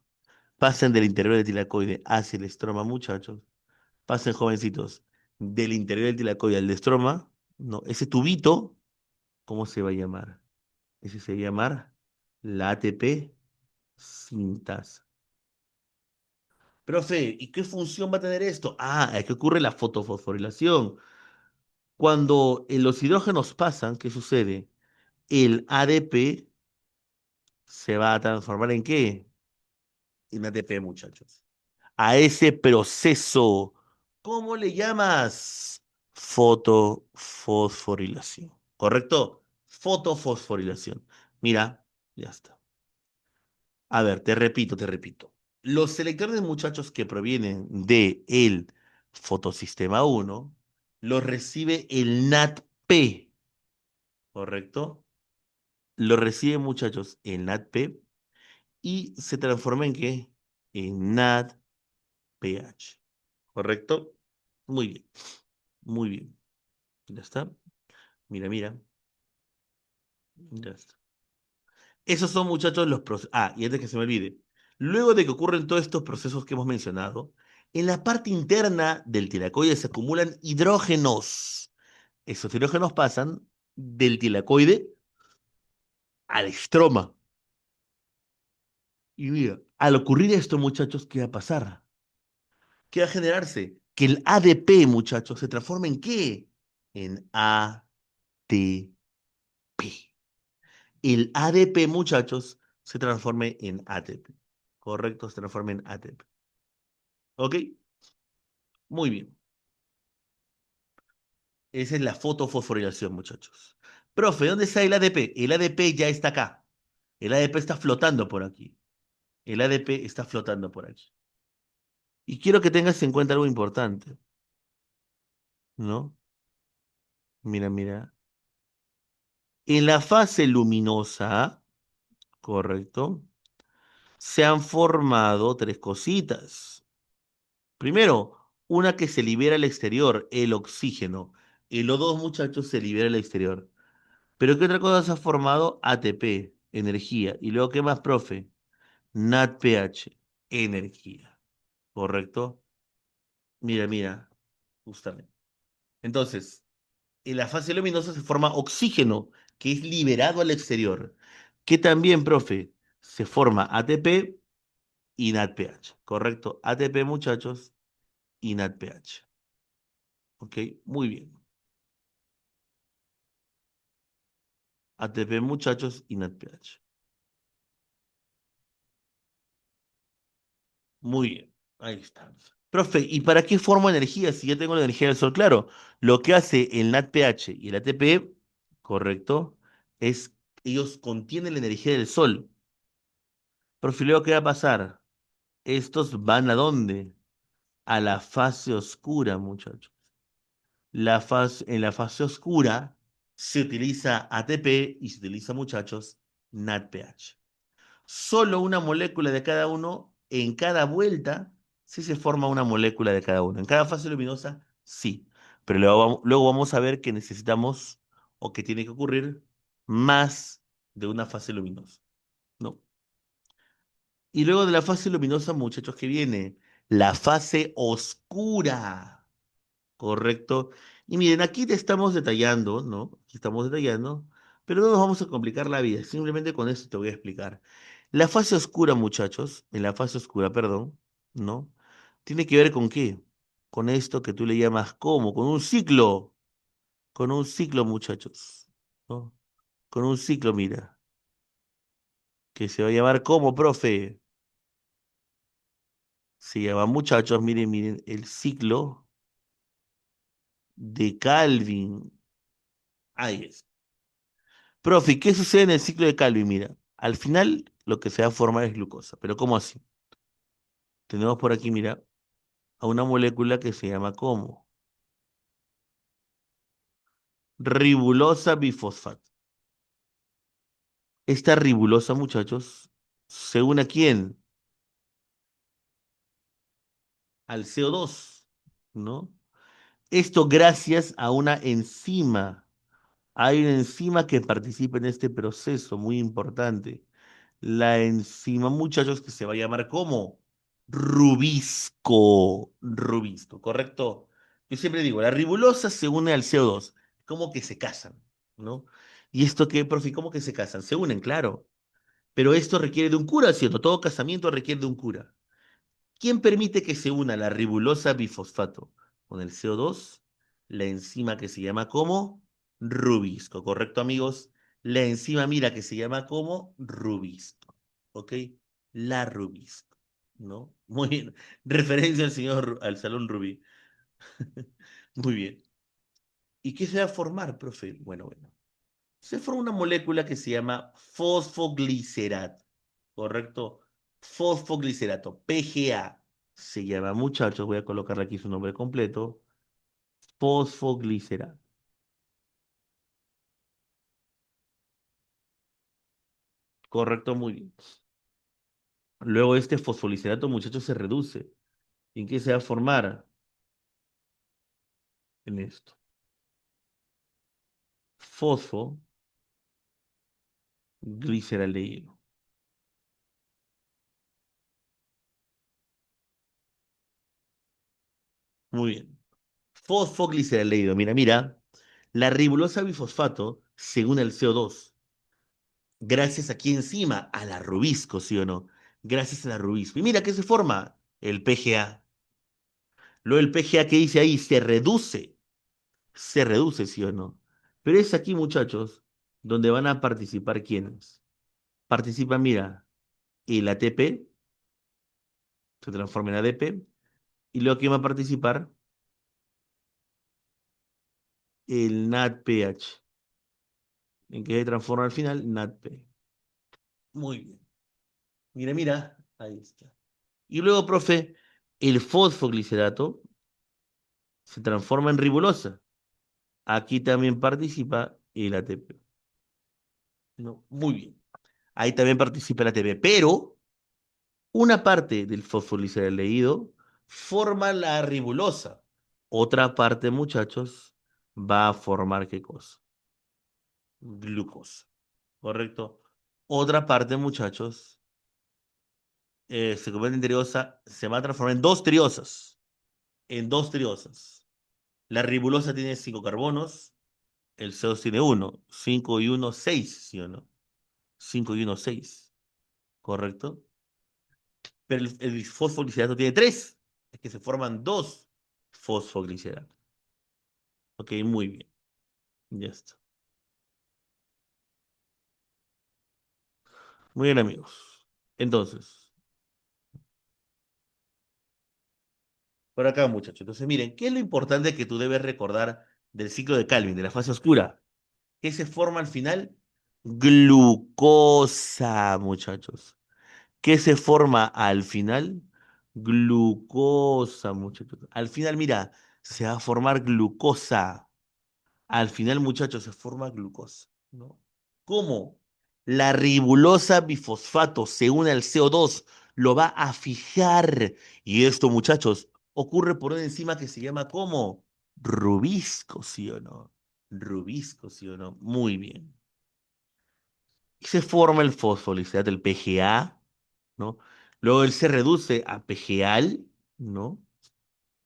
pasen del interior del tilacoide hacia el estroma, muchachos, pasen jovencitos del interior del tilacoide al estroma, no, ese tubito, ¿cómo se va a llamar? Ese se va a llamar la ATP sintasa. Profe, ¿y qué función va a tener esto? Ah, es que ocurre la fotofosforilación. Cuando los hidrógenos pasan, ¿qué sucede? El ADP se va a transformar ¿en qué? En ATP, muchachos. A ese proceso, ¿cómo le llamas? Fotofosforilación. ¿Correcto? Fotofosforilación. Mira, ya está. A ver, te repito, te repito. Los electrones, muchachos, que provienen de el fotosistema 1 los recibe el NADP, ¿correcto? Lo recibe, muchachos, el NADP y se transforma ¿en qué? En NADPH, ¿correcto? Muy bien, muy bien. Ya está. Mira, mira. Ya está. Esos son, muchachos, los procesos. Ah, y antes que se me olvide, luego de que ocurren todos estos procesos que hemos mencionado, en la parte interna del tilacoide se acumulan hidrógenos. Esos hidrógenos pasan del tilacoide al estroma. Y mira, al ocurrir esto, muchachos, ¿qué va a pasar? ¿Qué va a generarse? Que el ADP, muchachos, se transforme ¿en qué? En ATP. El ADP, muchachos, se transforme en ATP. Correcto, se transforma en ATP. ¿Ok? Muy bien. Esa es la fotofosforilación, muchachos. Profe, ¿dónde está el ADP? El ADP ya está acá. El ADP está flotando por aquí. El ADP está flotando por aquí. Y quiero que tengas en cuenta algo importante, ¿no? Mira, mira. En la fase luminosa, correcto, se han formado tres cositas. Primero, una que se libera al exterior, el oxígeno. El O2, muchachos, se libera al exterior. ¿Pero qué otra cosa se ha formado? ATP. energía. ¿Y luego qué más, profe? NADPH, energía. ¿Correcto? Mira, mira, justamente. Entonces, en la fase luminosa se forma oxígeno, que es liberado al exterior. Que también, profe, se forma ATP y NADPH. ¿Correcto? ATP, muchachos, y NADPH. ¿Ok? Muy bien. ATP, muchachos, y NADPH. Muy bien. Ahí está. Profe, ¿y para qué formo energía si ya tengo la energía del sol? Claro, lo que hace el NADPH y el ATP, correcto, es ellos contienen la energía del sol. Profe, luego, ¿qué va a pasar? Estos van ¿a dónde? A la fase oscura, muchachos. En la fase oscura se utiliza ATP y se utiliza, muchachos, NADPH. Solo una molécula de cada uno, en cada vuelta, sí se forma una molécula de cada uno. En cada fase luminosa, sí. Pero luego vamos a ver que necesitamos o que tiene que ocurrir más de una fase luminosa, ¿no? Y luego de la fase luminosa, muchachos, ¿qué viene? La fase oscura. Correcto. Y miren, aquí te estamos detallando, ¿no? Aquí estamos detallando, pero no nos vamos a complicar la vida. Simplemente con esto te voy a explicar. La fase oscura, muchachos, en la fase oscura, perdón, ¿no? Tiene que ver con qué? Con esto que tú le llamas ¿cómo? Con un ciclo, muchachos, ¿no? Con un ciclo, mira, que se va a llamar ¿cómo, profe? Se llama, muchachos, miren, miren, el ciclo de Calvin. Ahí es. Profe, ¿qué sucede en el ciclo de Calvin? Mira, al final lo que se va a formar es glucosa. ¿Pero cómo así? Tenemos por aquí, mira, a una molécula que se llama ¿cómo? Ribulosa bifosfato. Esta ribulosa, muchachos, ¿se une a quién? Al CO2, ¿no? Esto gracias a una enzima. Hay una enzima que participa en este proceso muy importante. La enzima, muchachos, que se va a llamar ¿cómo? Rubisco, ¿correcto? Yo siempre digo, la ribulosa se une al CO2, como que se casan, ¿no? ¿Y esto qué, profe? ¿Cómo que se casan? Se unen, claro, pero esto requiere de un cura, ¿cierto? Todo casamiento requiere de un cura. ¿Quién permite que se una la ribulosa bifosfato con el CO2? La enzima que se llama como rubisco, ¿correcto, amigos? La enzima, mira, que se llama como rubisco, ¿ok? La rubisco, ¿no? Muy bien. Referencia al señor, al Salón Rubí. Muy bien. ¿Y qué se va a formar, profe? Bueno, bueno. Se forma una molécula que se llama fosfoglicerato, ¿correcto? Fosfoglicerato, PGA. Se llama, muchachos, voy a colocarle aquí su nombre completo, fosfoglicerato. Correcto, muy bien. Luego este fosfogliceраto, muchachos, se reduce. ¿Y en qué se va a formar? En esto. Fosfogliceraldehído. Muy bien. Fosfogliceraldehído. Mira, mira. La ribulosa bifosfato se une al CO2. Gracias aquí encima, a la rubisco, ¿sí o no? Gracias a la rubisco. Y mira, ¿qué se forma? El PGA. Luego el PGA que dice ahí se reduce, ¿sí o no? Pero es aquí, muchachos, donde van a participar quiénes. Participa, mira, el ATP, se transforma en ADP, y luego aquí va a participar el NADPH, en que se transforma al final NADP. Muy bien. Mira, mira, ahí está. Y luego, profe, el fosfoglicerato se transforma en ribulosa. Aquí también participa el ATP. ¿No? Muy bien. Ahí también participa el ATP, pero una parte del fosfogliceraldehído forma la ribulosa. Otra parte, muchachos, va a formar ¿qué cosa? Glucosa. ¿Correcto? Otra parte, muchachos, se convierte en triosa, se va a transformar en dos triosas. En dos triosas. La ribulosa tiene cinco carbonos, el CO2 tiene uno. Cinco y uno, seis, ¿sí o no? Cinco y uno, seis. ¿Correcto? Pero el fosfoglicerато tiene tres. Es que se forman dos fosfogliceratos. Ok, muy bien. Ya está. Muy bien, amigos. Entonces, por acá, muchachos. Entonces, miren, ¿qué es lo importante que tú debes recordar del ciclo de Calvin, de la fase oscura? ¿Qué se forma al final? Glucosa, muchachos. ¿Qué se forma al final? Glucosa, muchachos. Al final, mira, se va a formar glucosa. Al final, muchachos, se forma glucosa, ¿no? ¿Cómo? La ribulosa bifosfato se une al CO2, lo va a fijar. Y esto, muchachos, ocurre por una enzima que se llama ¿cómo? Rubisco, ¿sí o no? Rubisco, ¿sí o no? Muy bien. Y se forma el fosfolisato, el PGA, ¿no? Luego él se reduce a PGAL, ¿no?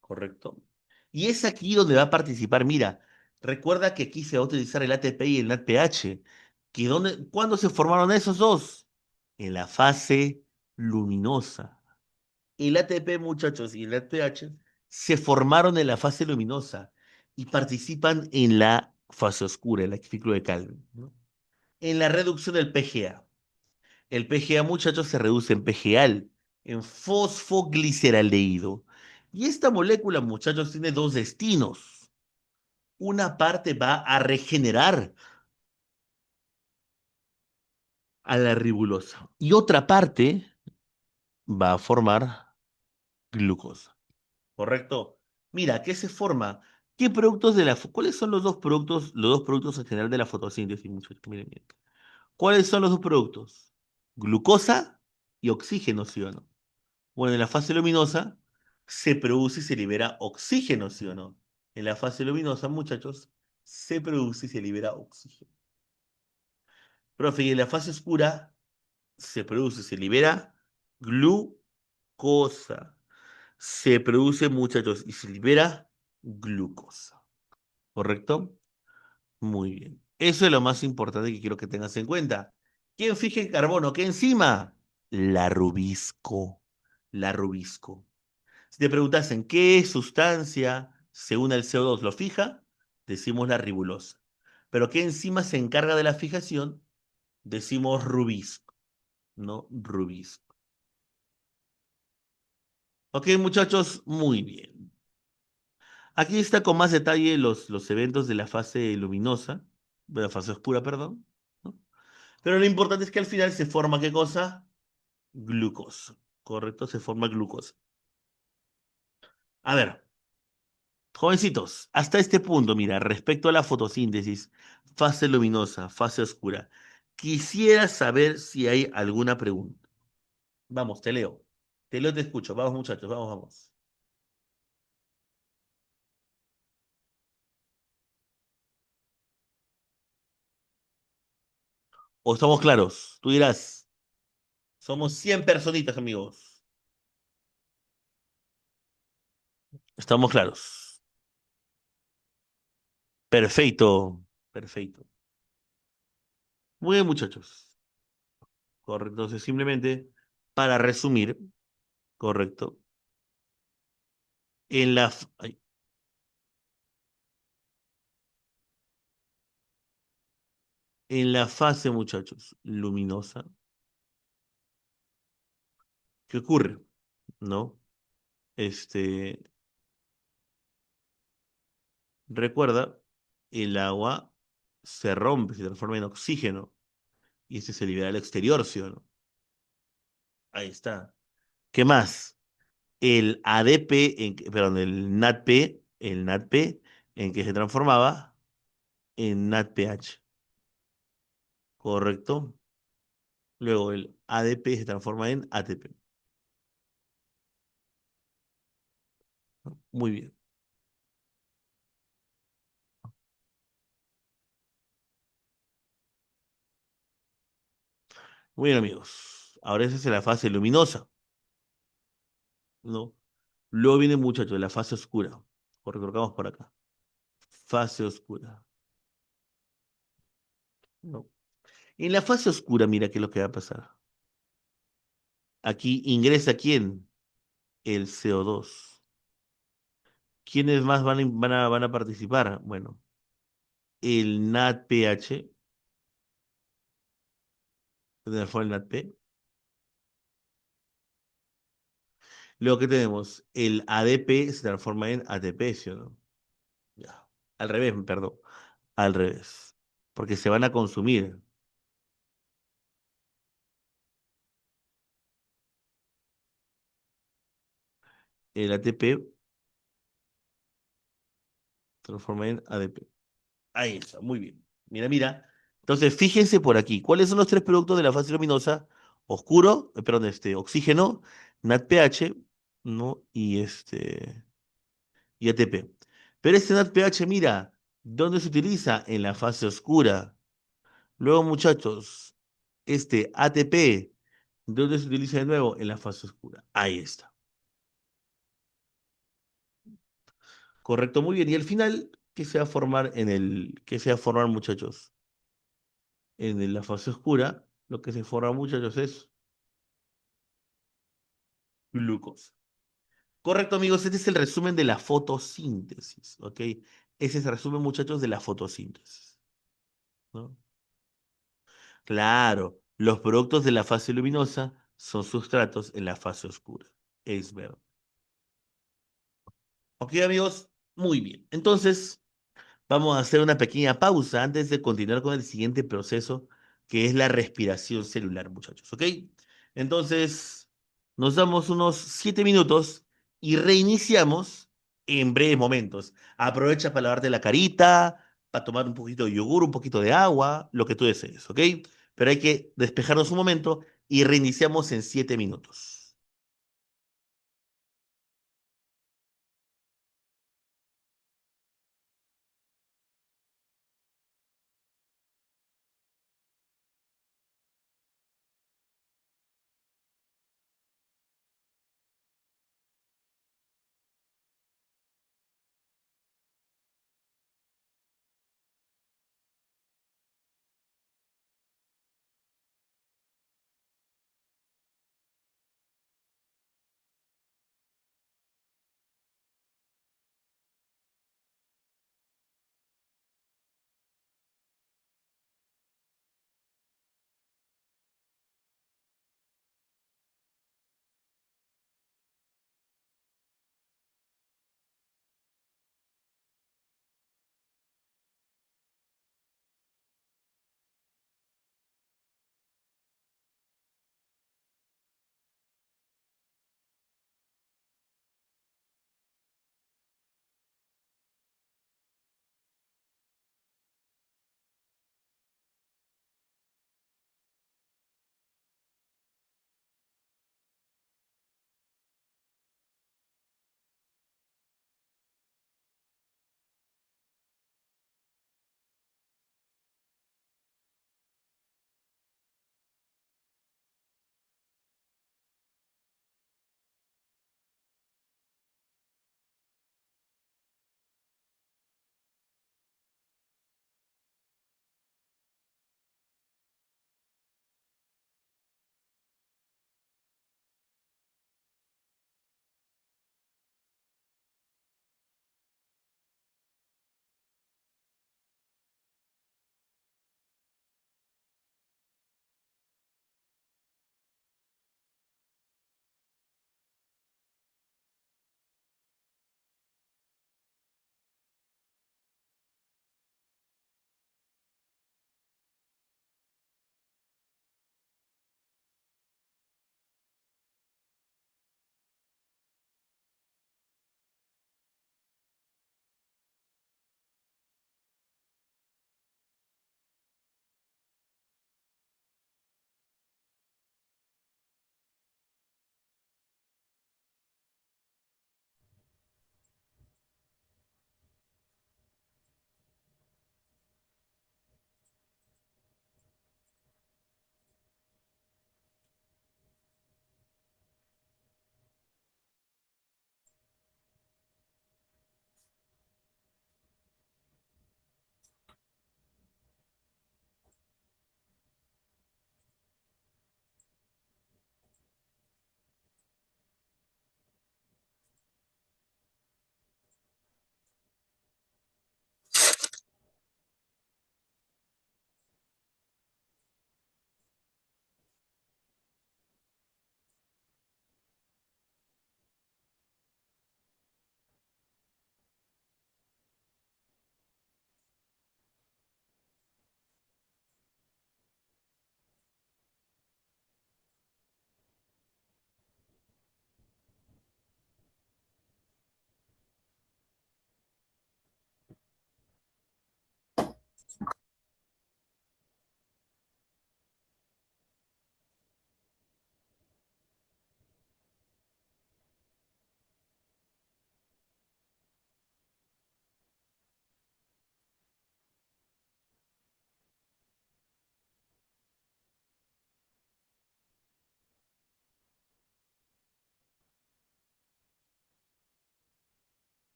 Correcto. Y es aquí donde va a participar. Mira, recuerda que aquí se va a utilizar el ATP y el NADPH. ¿Cuándo se formaron esos dos? En la fase luminosa. El ATP, muchachos, y el NADPH se formaron en la fase luminosa y participan en la fase oscura, en el ciclo de Calvin, ¿no? En la reducción del PGA. El PGA, muchachos, se reduce en PGAL, en fosfogliceraldehído. Y esta molécula, muchachos, tiene dos destinos. Una parte va a regenerar a la ribulosa y otra parte va a formar glucosa. ¿Correcto? Mira, ¿qué se forma? ¿Qué productos de ¿Cuáles son los dos productos en general de la fotosíntesis, muchachos? Miren, miren. ¿Cuáles son los dos productos? Glucosa y oxígeno, ¿sí o no? Bueno, en la fase luminosa se produce y se libera oxígeno, ¿sí o no? En la fase luminosa, muchachos, se produce y se libera oxígeno. Profe, y en la fase oscura se produce y se libera glucosa. Se produce, muchachos, y se libera glucosa. ¿Correcto? Muy bien. Eso es lo más importante que quiero que tengas en cuenta. ¿Quién fija el carbono? ¿Qué enzima? La rubisco. La rubisco. Si te preguntasen qué sustancia se une al CO2 lo fija, decimos la ribulosa. Pero qué enzima se encarga de la fijación, decimos rubisco, ¿no? Rubisco. Ok, muchachos, muy bien. Aquí está con más detalle los eventos de la fase luminosa, de la fase oscura, perdón, ¿no? Pero lo importante es que al final se forma ¿qué cosa? Glucosa. ¿Correcto? Se forma glucosa. A ver, jovencitos, hasta este punto, mira, respecto a la fotosíntesis, fase luminosa, fase oscura, quisiera saber si hay alguna pregunta. Vamos, te leo. Te leo, te escucho. Vamos, muchachos, vamos, vamos. ¿O estamos claros? Tú dirás, somos 100 personitas, amigos. Estamos claros. Perfecto, perfecto. Muy bien, muchachos. Correcto. Entonces, simplemente, para resumir, correcto, ay, en la fase, muchachos, luminosa, ¿qué ocurre? ¿No? Este, recuerda, el agua se rompe, se transforma en oxígeno y este se libera al exterior, ¿sí o no? Ahí está. ¿Qué más? El ADP, perdón, el NADP, ¿en que se transformaba? En NADPH, ¿correcto? Luego el ADP se transforma en ATP. Muy bien. Muy bien, amigos. Ahora esa es la fase luminosa, ¿no? Luego viene, muchachos, la fase oscura. Lo recolocamos por acá. Fase oscura, ¿no? En la fase oscura, mira qué es lo que va a pasar. Aquí ingresa quién? El CO2. ¿Quiénes más van a participar? Bueno, el NADPH, ¿dónde fue el NADP? Luego que tenemos el ADP se transforma en ATP, ¿sí o no? Ya. Al revés, perdón. Al revés. Porque se van a consumir. El ATP se transforma en ADP. Ahí está, muy bien. Mira, mira. Entonces, fíjense por aquí. ¿Cuáles son los tres productos de la fase luminosa? Oscuro, perdón, oxígeno, NADPH, ¿no? Y ATP. Pero este NADPH, mira, ¿dónde se utiliza? En la fase oscura. Luego, muchachos, este ATP, ¿dónde se utiliza de nuevo? En la fase oscura. Ahí está. Correcto, muy bien. Y al final, ¿qué se va a formar qué se va a formar, muchachos? La fase oscura, lo que se forma, muchachos, es glucosa. Correcto, amigos. Este es el resumen de la fotosíntesis, ¿ok? Ese es el resumen, muchachos, de la fotosíntesis, ¿no? Claro, los productos de la fase luminosa son sustratos en la fase oscura. Es verdad. Ok, amigos, muy bien. Entonces, vamos a hacer una pequeña pausa antes de continuar con el siguiente proceso, que es la respiración celular, muchachos, ¿ok? Entonces, nos damos unos 7 minutos y reiniciamos en breves momentos. Aprovecha para lavarte la carita, para tomar un poquito de yogur, un poquito de agua, lo que tú desees, ¿ok? Pero hay que despejarnos un momento y reiniciamos en 7 minutos.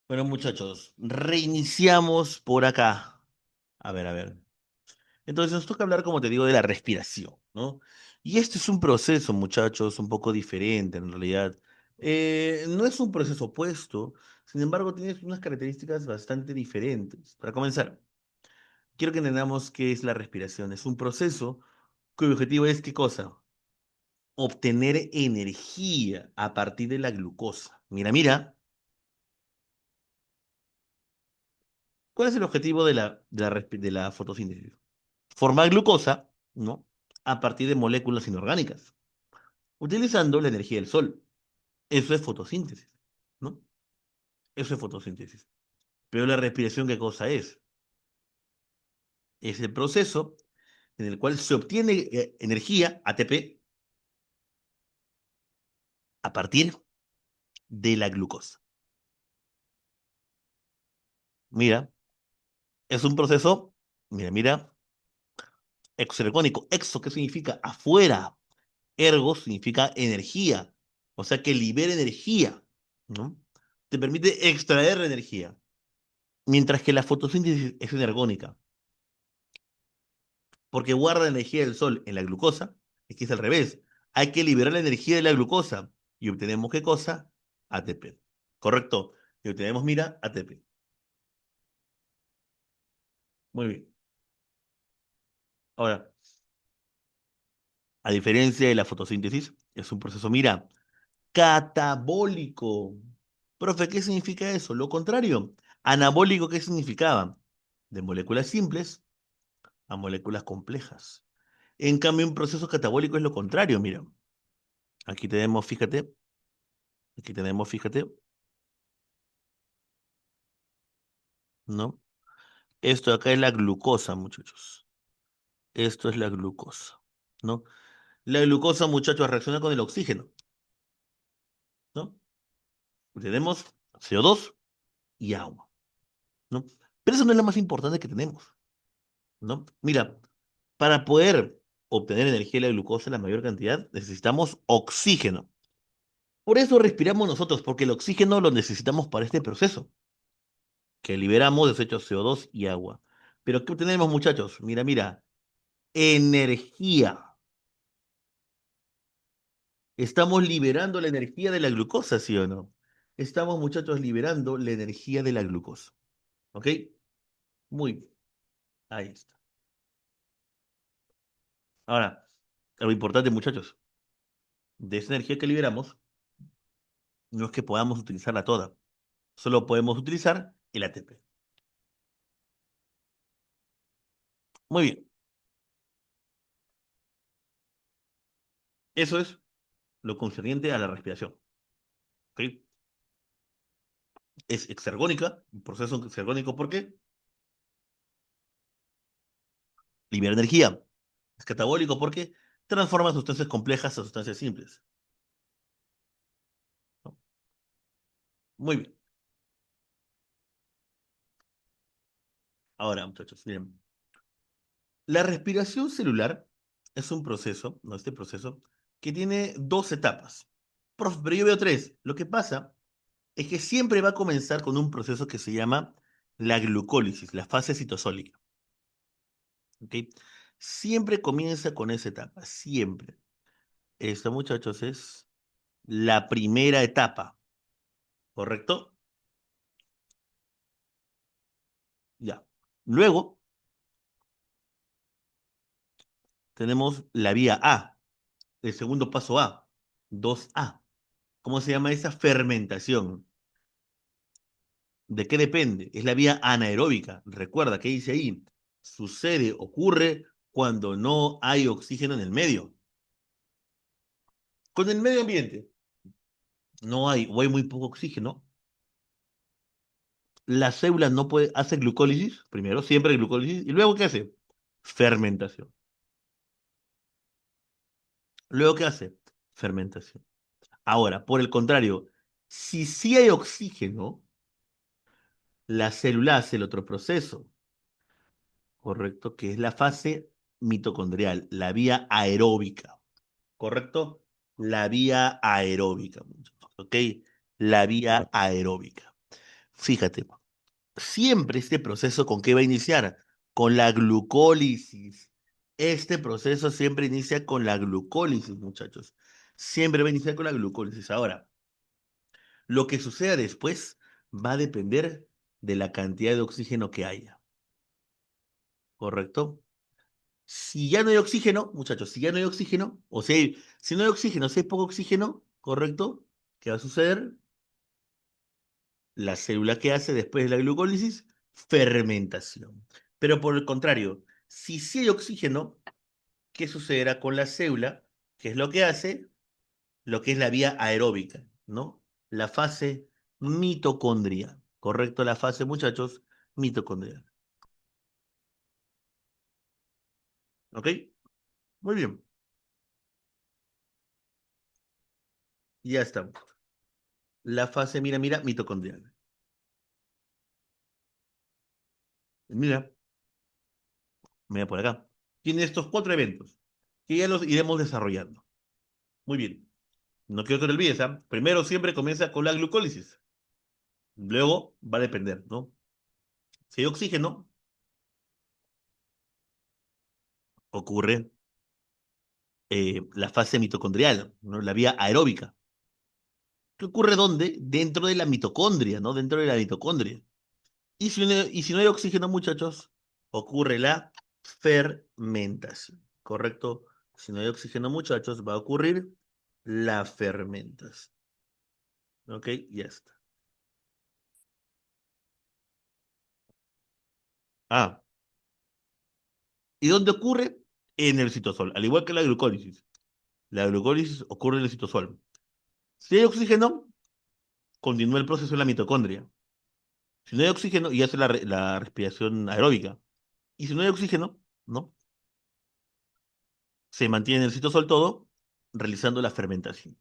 Bueno, muchachos, reiniciamos por acá. A ver, a ver. Entonces nos toca hablar, como te digo, de la respiración, ¿no? Y este es un proceso, muchachos, un poco diferente en realidad. No es un proceso opuesto, sin embargo, tiene unas características bastante diferentes. Para comenzar, quiero que entendamos qué es la respiración. Es un proceso cuyo objetivo es, ¿qué cosa? Obtener energía a partir de la glucosa. Mira, mira, ¿cuál es el objetivo de la fotosíntesis? Formar glucosa, ¿no? A partir de moléculas inorgánicas, utilizando la energía del sol. Eso es fotosíntesis, ¿no? Eso es fotosíntesis. Pero la respiración, ¿qué cosa es? Es el proceso en el cual se obtiene energía, ATP, a partir de la glucosa. Mira, es un proceso, mira, mira, exoergónico. Exo, ¿qué significa? Afuera. Ergo significa energía. O sea que libera energía, ¿no? Te permite extraer energía. Mientras que la fotosíntesis es energónica, porque guarda la energía del sol en la glucosa, es que es al revés. Hay que liberar la energía de la glucosa y obtenemos ¿qué cosa? ATP. ¿Correcto? Y obtenemos, mira, ATP. Muy bien. Ahora, a diferencia de la fotosíntesis, es un proceso, mira, catabólico. Profe, ¿qué significa eso? Lo contrario. Anabólico, ¿qué significaba? De moléculas simples a moléculas complejas. En cambio, un proceso catabólico es lo contrario, mira. Aquí tenemos, fíjate, aquí tenemos, fíjate, ¿no? Esto de acá es la glucosa, muchachos. Esto es la glucosa, ¿no? La glucosa, muchachos, reacciona con el oxígeno, ¿no? Tenemos CO2 y agua, ¿no? Pero eso no es lo más importante que tenemos, ¿no? Mira, para poder obtener energía de la glucosa en la mayor cantidad, necesitamos oxígeno. Por eso respiramos nosotros, porque el oxígeno lo necesitamos para este proceso, que liberamos desechos CO2 y agua. Pero ¿qué obtenemos, muchachos? Mira, mira, energía. Estamos liberando la energía de la glucosa, ¿sí o no? Estamos, muchachos, liberando la energía de la glucosa. ¿Ok? Muy bien. Ahí está. Ahora, lo importante, muchachos, de esa energía que liberamos, no es que podamos utilizarla toda. Solo podemos utilizar el ATP. Muy bien. Eso es lo concerniente a la respiración. ¿Ok? Es exergónica, un proceso exergónico, ¿por qué? Libera energía. Es catabólico, ¿por qué? Transforma sustancias complejas a sustancias simples, ¿no? Muy bien. Ahora, muchachos, miren. La respiración celular es un proceso, ¿no? Este proceso, que tiene dos etapas. Profe, pero yo veo tres. Lo que pasa es que siempre va a comenzar con un proceso que se llama la glucólisis, la fase citosólica. ¿Ok? Siempre comienza con esa etapa, siempre. Esto, muchachos, es la primera etapa, ¿correcto? Ya. Luego tenemos la vía A, el segundo paso A, 2A. ¿Cómo se llama esa fermentación? ¿De qué depende? Es la vía anaeróbica. Recuerda, ¿qué dice ahí? Sucede, ocurre cuando no hay oxígeno en el medio. Con el medio ambiente no hay o hay muy poco oxígeno. La célula no puede, hace glucólisis, primero, siempre glucólisis, y luego ¿qué hace? Fermentación. Luego ¿qué hace? Fermentación. Ahora, por el contrario, si sí hay oxígeno, la célula hace el otro proceso, ¿correcto? Que es la fase mitocondrial, la vía aeróbica, ¿correcto? La vía aeróbica, muchachos, ¿ok? La vía aeróbica. Fíjate, siempre este proceso, ¿con qué va a iniciar? Con la glucólisis. Este proceso siempre inicia con la glucólisis, muchachos. Siempre va a iniciar con la glucólisis. Ahora, lo que suceda después va a depender de la cantidad de oxígeno que haya, ¿correcto? Si ya no hay oxígeno, muchachos, si ya no hay oxígeno, o sea, si no hay oxígeno, si hay poco oxígeno, ¿correcto? ¿Qué va a suceder? La célula que hace después de la glucólisis, fermentación. Pero por el contrario, si sí hay oxígeno, ¿qué sucederá con la célula? ¿Qué es lo que hace? Lo que es la vía aeróbica, ¿no? La fase mitocondria. ¿Correcto? La fase, muchachos, mitocondrial. ¿Ok? Muy bien. Ya estamos. La fase, mira, mira, mitocondrial. Mira, mira por acá. Tiene estos cuatro eventos que ya los iremos desarrollando. Muy bien. No quiero que te olvides, ¿ah? Primero siempre comienza con la glucólisis. Luego va a depender, ¿no? Si hay oxígeno, ocurre la fase mitocondrial, ¿no? La vía aeróbica. ¿Qué ocurre dónde? Dentro de la mitocondria, ¿no? Dentro de la mitocondria. Y si no hay oxígeno, muchachos, ocurre la fermentación, ¿correcto? Si no hay oxígeno, muchachos, va a ocurrir la fermentación. ¿Ok? Ya está. Ah, ¿y dónde ocurre? En el citosol, al igual que la glucólisis. La glucólisis ocurre en el citosol. Si hay oxígeno, continúa el proceso en la mitocondria. Si no hay oxígeno, y hace la respiración aeróbica. Y si no hay oxígeno, ¿no? Se mantiene en el citosol todo, realizando la fermentación.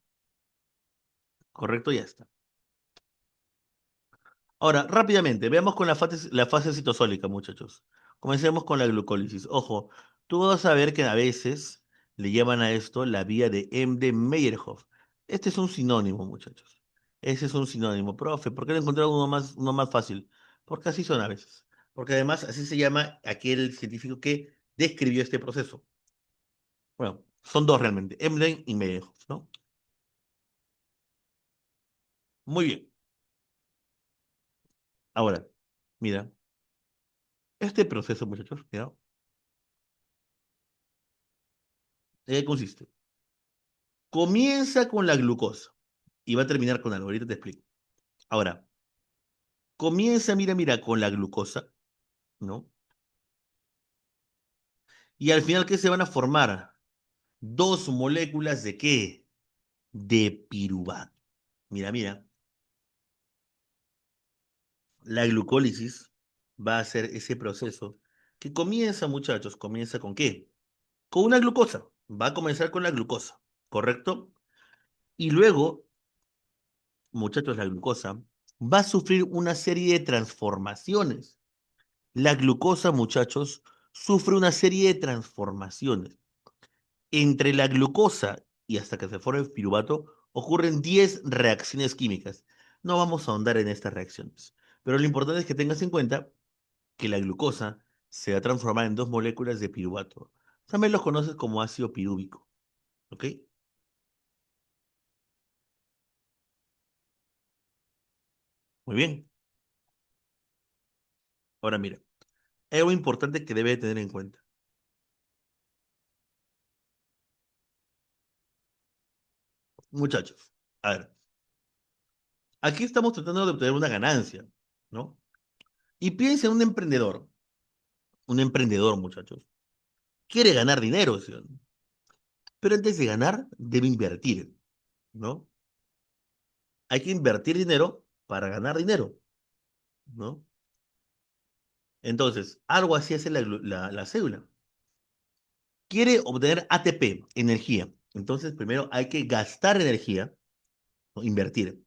¿Correcto? Ya está. Ahora, rápidamente, veamos con la fase citosólica, muchachos. Comencemos con la glucólisis. Ojo, tú vas a ver que a veces le llaman a esto la vía de Embden-Meyerhof. Este es un sinónimo, muchachos. Ese es un sinónimo. Profe, ¿por qué no encontrar uno más fácil? Porque así son a veces. Porque además así se llama aquel científico que describió este proceso. Bueno, son dos realmente, Embden y Meyerhof, ¿no? Muy bien. Ahora, mira, este proceso, muchachos, mira, ¿en qué consiste? Comienza con la glucosa y va a terminar con algo. Ahorita te explico. Ahora, comienza, mira, mira, con la glucosa, ¿no? Y al final, ¿qué se van a formar? Dos moléculas de qué? De piruvato. Mira, mira, la glucólisis va a ser ese proceso que comienza, muchachos, comienza con qué? Con una glucosa. Va a comenzar con la glucosa, ¿correcto? Y luego, muchachos, la glucosa va a sufrir una serie de transformaciones. La glucosa, muchachos, sufre una serie de transformaciones. Entre la glucosa y hasta que se forme el piruvato, ocurren 10 reacciones químicas. No vamos a ahondar en estas reacciones, pero lo importante es que tengas en cuenta que la glucosa se va a transformar en dos moléculas de piruvato. También los conoces como ácido pirúvico, ¿ok? Muy bien. Ahora mira, hay algo importante que debe tener en cuenta. Muchachos, a ver. Aquí estamos tratando de obtener una ganancia, ¿no? Y piensa en un emprendedor, muchachos. Quiere ganar dinero, ¿sí o no? Pero antes de ganar, debe invertir, ¿no? Hay que invertir dinero para ganar dinero, ¿no? Entonces, algo así es la cédula. Quiere obtener ATP, energía. Entonces, primero hay que gastar energía, ¿no? Invertir.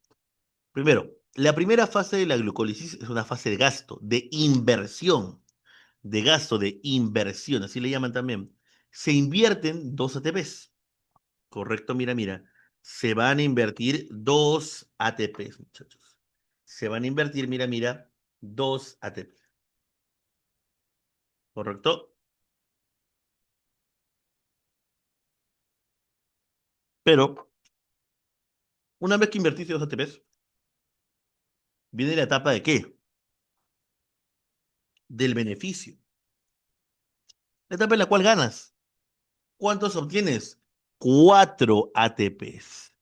Primero, la primera fase de la glucólisis es una fase de gasto, de inversión, de inversión, así le llaman también. Se invierten dos ATPs, correcto, mira, mira. Se van a invertir dos ATPs, muchachos. Se van a invertir, mira, mira, dos ATPs, ¿correcto? Pero una vez que invertiste dos ATPs, viene la etapa de ¿qué? Del beneficio. La etapa en la cual ganas. ¿Cuántos obtienes? Cuatro ATPs.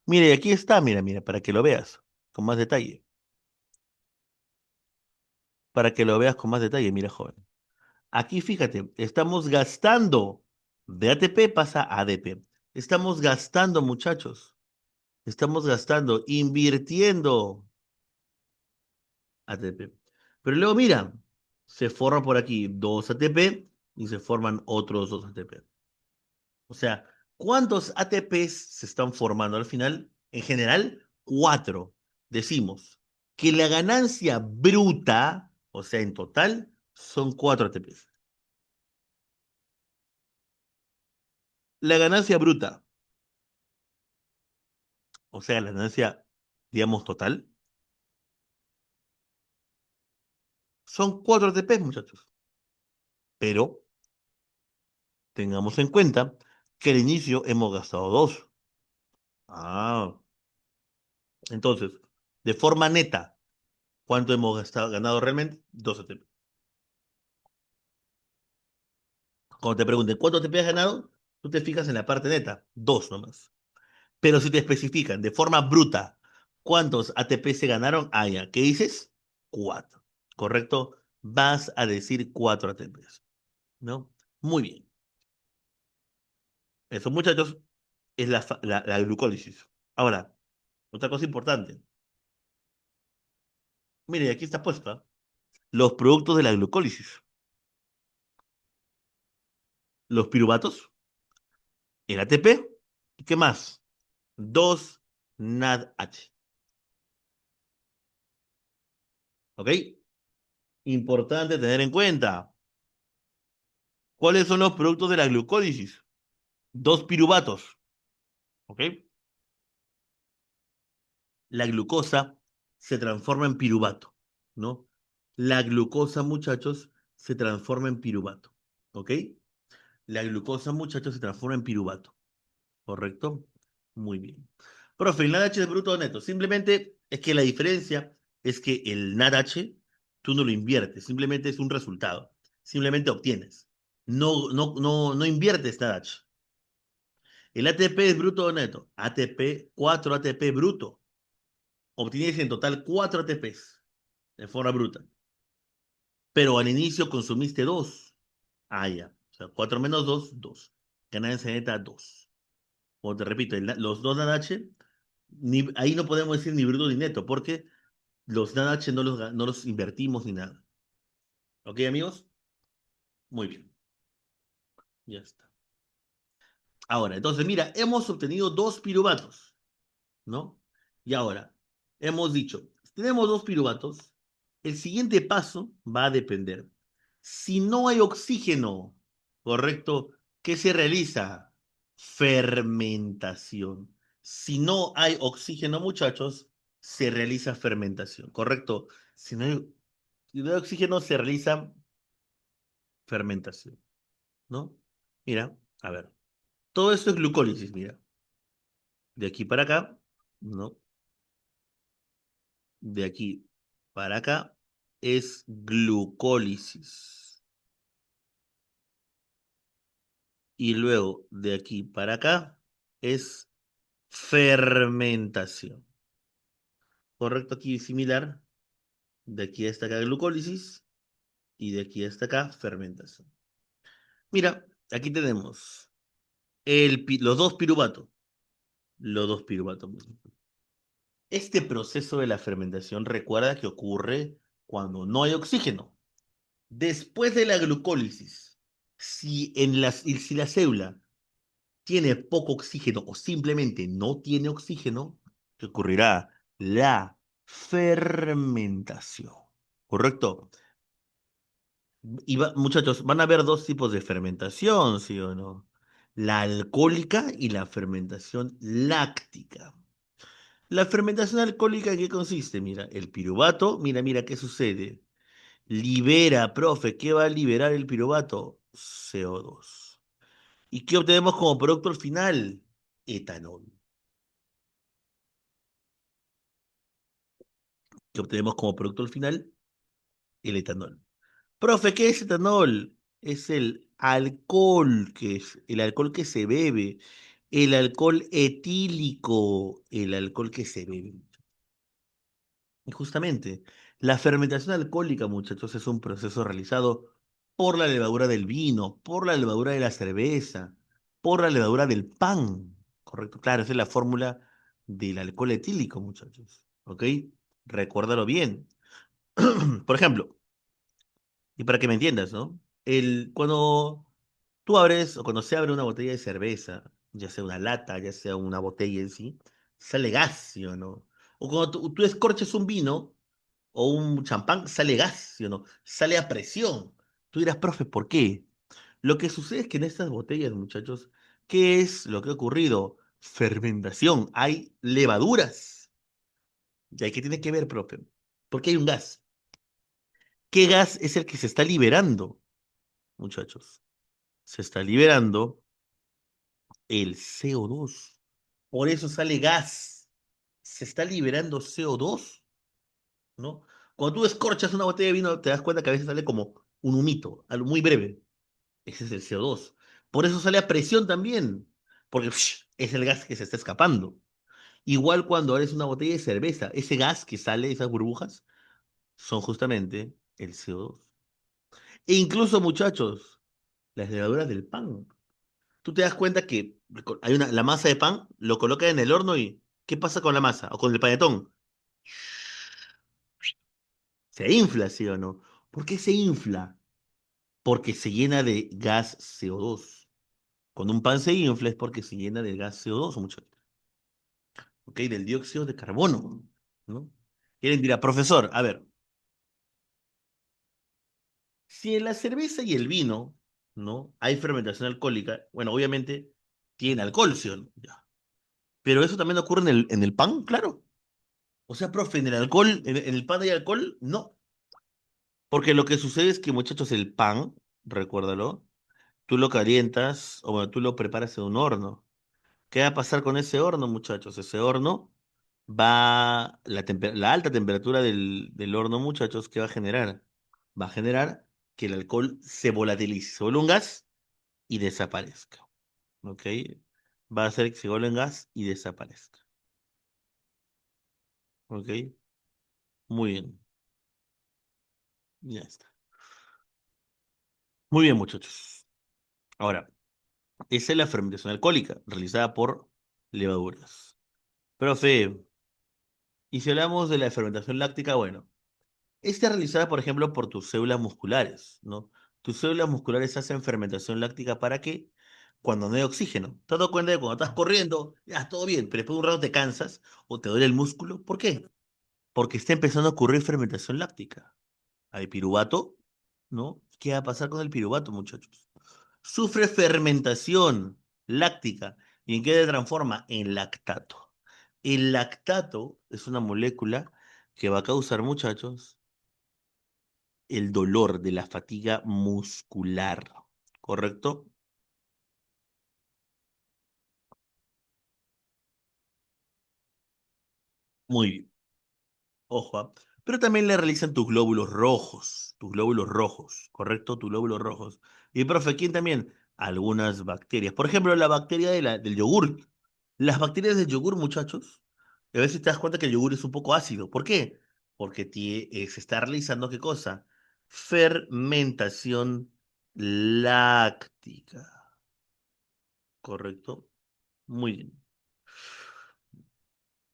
Mire, aquí está, mira, mira, para que lo veas con más detalle. Para que lo veas con más detalle, mira, joven. Aquí fíjate, estamos gastando. De ATP pasa a ADP. Estamos gastando, muchachos. Estamos gastando, invirtiendo ATP. Pero luego mira, se forma por aquí dos ATP y se forman otros dos ATP. O sea, ¿cuántos ATPs se están formando al final? En general, cuatro. Decimos que la ganancia bruta, o sea, en total, son cuatro ATPs. La ganancia bruta, o sea, la ganancia, digamos, total, son cuatro ATPs, muchachos. Pero tengamos en cuenta que al inicio hemos gastado dos. Ah, entonces, de forma neta, ¿cuánto hemos gastado, ganado realmente? Dos ATP. Cuando te pregunten cuánto ATP has ganado, tú te fijas en la parte neta, dos nomás. Pero si te especifican de forma bruta cuántos ATP se ganaron, ah, ya, ¿qué dices? Cuatro. ¿Correcto? Vas a decir cuatro ATPs, ¿no? Muy bien. Eso, muchachos, es la glucólisis. Ahora, otra cosa importante. Mire, aquí está puesta. Los productos de la glucólisis. Los piruvatos, el ATP, ¿y qué más? Dos NADH. ¿Ok? Importante tener en cuenta. ¿Cuáles son los productos de la glucólisis? Dos piruvatos. ¿Ok? La glucosa se transforma en piruvato, ¿no? La glucosa, muchachos, se transforma en piruvato. ¿Ok? La glucosa, muchachos, se transforma en piruvato. ¿Correcto? Muy bien. Profe, el NADH es bruto o neto. Simplemente es que la diferencia es que el NADH tú no lo inviertes, simplemente es un resultado. Simplemente obtienes. No inviertes NADH. El ATP es bruto o neto. ATP, 4 ATP bruto. Obtienes en total 4 ATPs de forma bruta. Pero al inicio consumiste 2. Ah, ya. O sea, 4 menos 2, 2. Ganancia neta, 2. Como te repito, los dos NADH, ahí no podemos decir ni bruto ni neto, porque los NADH no los invertimos ni nada. ¿Ok, amigos? Muy bien. Ya está. Ahora, entonces, mira, hemos obtenido dos piruvatos, ¿no? Y ahora, hemos dicho, si tenemos dos piruvatos, el siguiente paso va a depender. Si no hay oxígeno, ¿correcto? ¿Qué se realiza? Fermentación. Si no hay oxígeno, muchachos, se realiza fermentación, ¿correcto? Si no hay oxígeno, se realiza fermentación, ¿no? Mira, a ver. Todo esto es glucólisis, mira. De aquí para acá, ¿no? De aquí para acá es glucólisis. Y luego de aquí para acá es fermentación. Correcto, aquí similar. De aquí hasta acá glucólisis y de aquí hasta acá fermentación. Mira, aquí tenemos los dos piruvatos. Los dos piruvatos. Este proceso de la fermentación recuerda que ocurre cuando no hay oxígeno. Después de la glucólisis, si la célula tiene poco oxígeno o simplemente no tiene oxígeno, ¿qué ocurrirá? La fermentación. ¿Correcto? Muchachos, van a haber dos tipos de fermentación, ¿sí o no? La alcohólica y la fermentación láctica. La fermentación alcohólica, ¿en qué consiste? Mira, el piruvato, mira, ¿qué sucede? Libera, profe, ¿qué va a liberar el piruvato? CO2. ¿Y qué obtenemos como producto al final? Etanol. ¿Qué obtenemos como producto al final? El etanol. Profe, ¿qué es etanol? Es el alcohol que se bebe, el alcohol etílico, el alcohol que se bebe. Y justamente, la fermentación alcohólica, muchachos, es un proceso realizado por la levadura del vino, por la levadura de la cerveza, por la levadura del pan. Correcto, claro, esa es la fórmula del alcohol etílico, muchachos. ¿Ok? Recuérdalo bien. Por ejemplo, y para que me entiendas, ¿no? Cuando tú abres o cuando se abre una botella de cerveza, ya sea una lata, ya sea una botella en sí, sale gas, ¿sí o no? O cuando tú escorches un vino o un champán, sale gas, ¿sí o no? Sale a presión. Tú dirás, profe, ¿por qué? Lo que sucede es que en estas botellas, muchachos, ¿qué es lo que ha ocurrido? Fermentación. Hay levaduras. ¿Y ahí qué tiene que ver, profe? Porque hay un gas. ¿Qué gas es el que se está liberando, muchachos? Se está liberando el CO2. Por eso sale gas. Se está liberando CO2, ¿no? Cuando tú escorchas una botella de vino, te das cuenta que a veces sale como un humito, algo muy breve. Ese es el CO2. Por eso sale a presión también, porque es el gas que se está escapando. Igual cuando abres una botella de cerveza, ese gas que sale, esas burbujas, son justamente el CO2. E incluso, muchachos, las levaduras del pan. Tú te das cuenta que la masa de pan, lo coloca en el horno y ¿qué pasa con la masa? O con el panetón. Se infla, ¿sí o no? ¿Por qué se infla? Porque se llena de gas CO2. Cuando un pan se infla es porque se llena de gas CO2, muchachos. ¿Ok? Del dióxido de carbono, ¿no? Y él dirá, profesor, a ver, si en la cerveza y el vino, ¿no? Hay fermentación alcohólica, bueno, obviamente tiene alcohol, ¿sí o no? Ya. Pero eso también ocurre en el pan, claro. O sea, profe, en el alcohol, en el pan hay alcohol, no. Porque lo que sucede es que, muchachos, el pan, recuérdalo, tú lo calientas o bueno, tú lo preparas en un horno. ¿Qué va a pasar con ese horno, muchachos? Ese horno la alta temperatura del horno, muchachos, ¿qué va a generar? Va a generar que el alcohol se volatilice, se vuelva un gas y desaparezca. ¿Ok? Va a hacer que se vuelva un gas y desaparezca. ¿Ok? Muy bien. Ya está. Muy bien, muchachos. Ahora, esa es la fermentación alcohólica, realizada por levaduras. Profe, y si hablamos de la fermentación láctica, bueno, esta es realizada, por ejemplo, por tus células musculares, ¿no? Tus células musculares hacen fermentación láctica ¿para qué? Cuando no hay oxígeno. ¿Te has dado cuenta de que cuando estás corriendo, ya, todo bien, pero después de un rato te cansas o te duele el músculo? ¿Por qué? Porque está empezando a ocurrir fermentación láctica. Hay piruvato, ¿no? ¿Qué va a pasar con el piruvato, muchachos? Sufre fermentación láctica. ¿Y en qué se transforma? En lactato. El lactato es una molécula que va a causar, muchachos, el dolor de la fatiga muscular. ¿Correcto? Muy bien. Ojo, ¿ah? Pero también le realizan tus glóbulos rojos. Tus glóbulos rojos. ¿Correcto? Tus glóbulos rojos. Y, profe, ¿quién también? Algunas bacterias. Por ejemplo, la bacteria del yogur. Las bacterias del yogur, muchachos, Y a veces te das cuenta que el yogur es un poco ácido. ¿Por qué? Porque se está realizando ¿qué cosa? Fermentación láctica. ¿Correcto? Muy bien.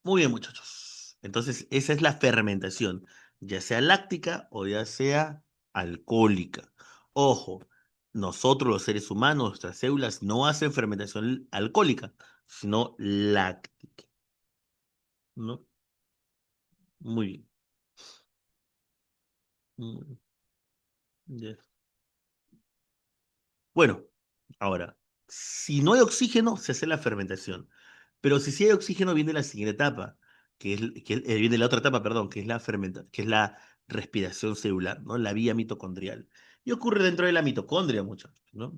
Muy bien, muchachos. Entonces, esa es la fermentación, ya sea láctica o ya sea alcohólica. Ojo, nosotros los seres humanos, nuestras células no hacen fermentación alcohólica, sino láctica, ¿no? Muy bien. Muy bien. Bueno, ahora, si no hay oxígeno, se hace la fermentación. Pero si sí hay oxígeno, viene la siguiente etapa, viene la otra etapa, perdón, que es la que es la respiración celular, ¿no? La vía mitocondrial. Y ocurre dentro de la mitocondria, muchachos, ¿no?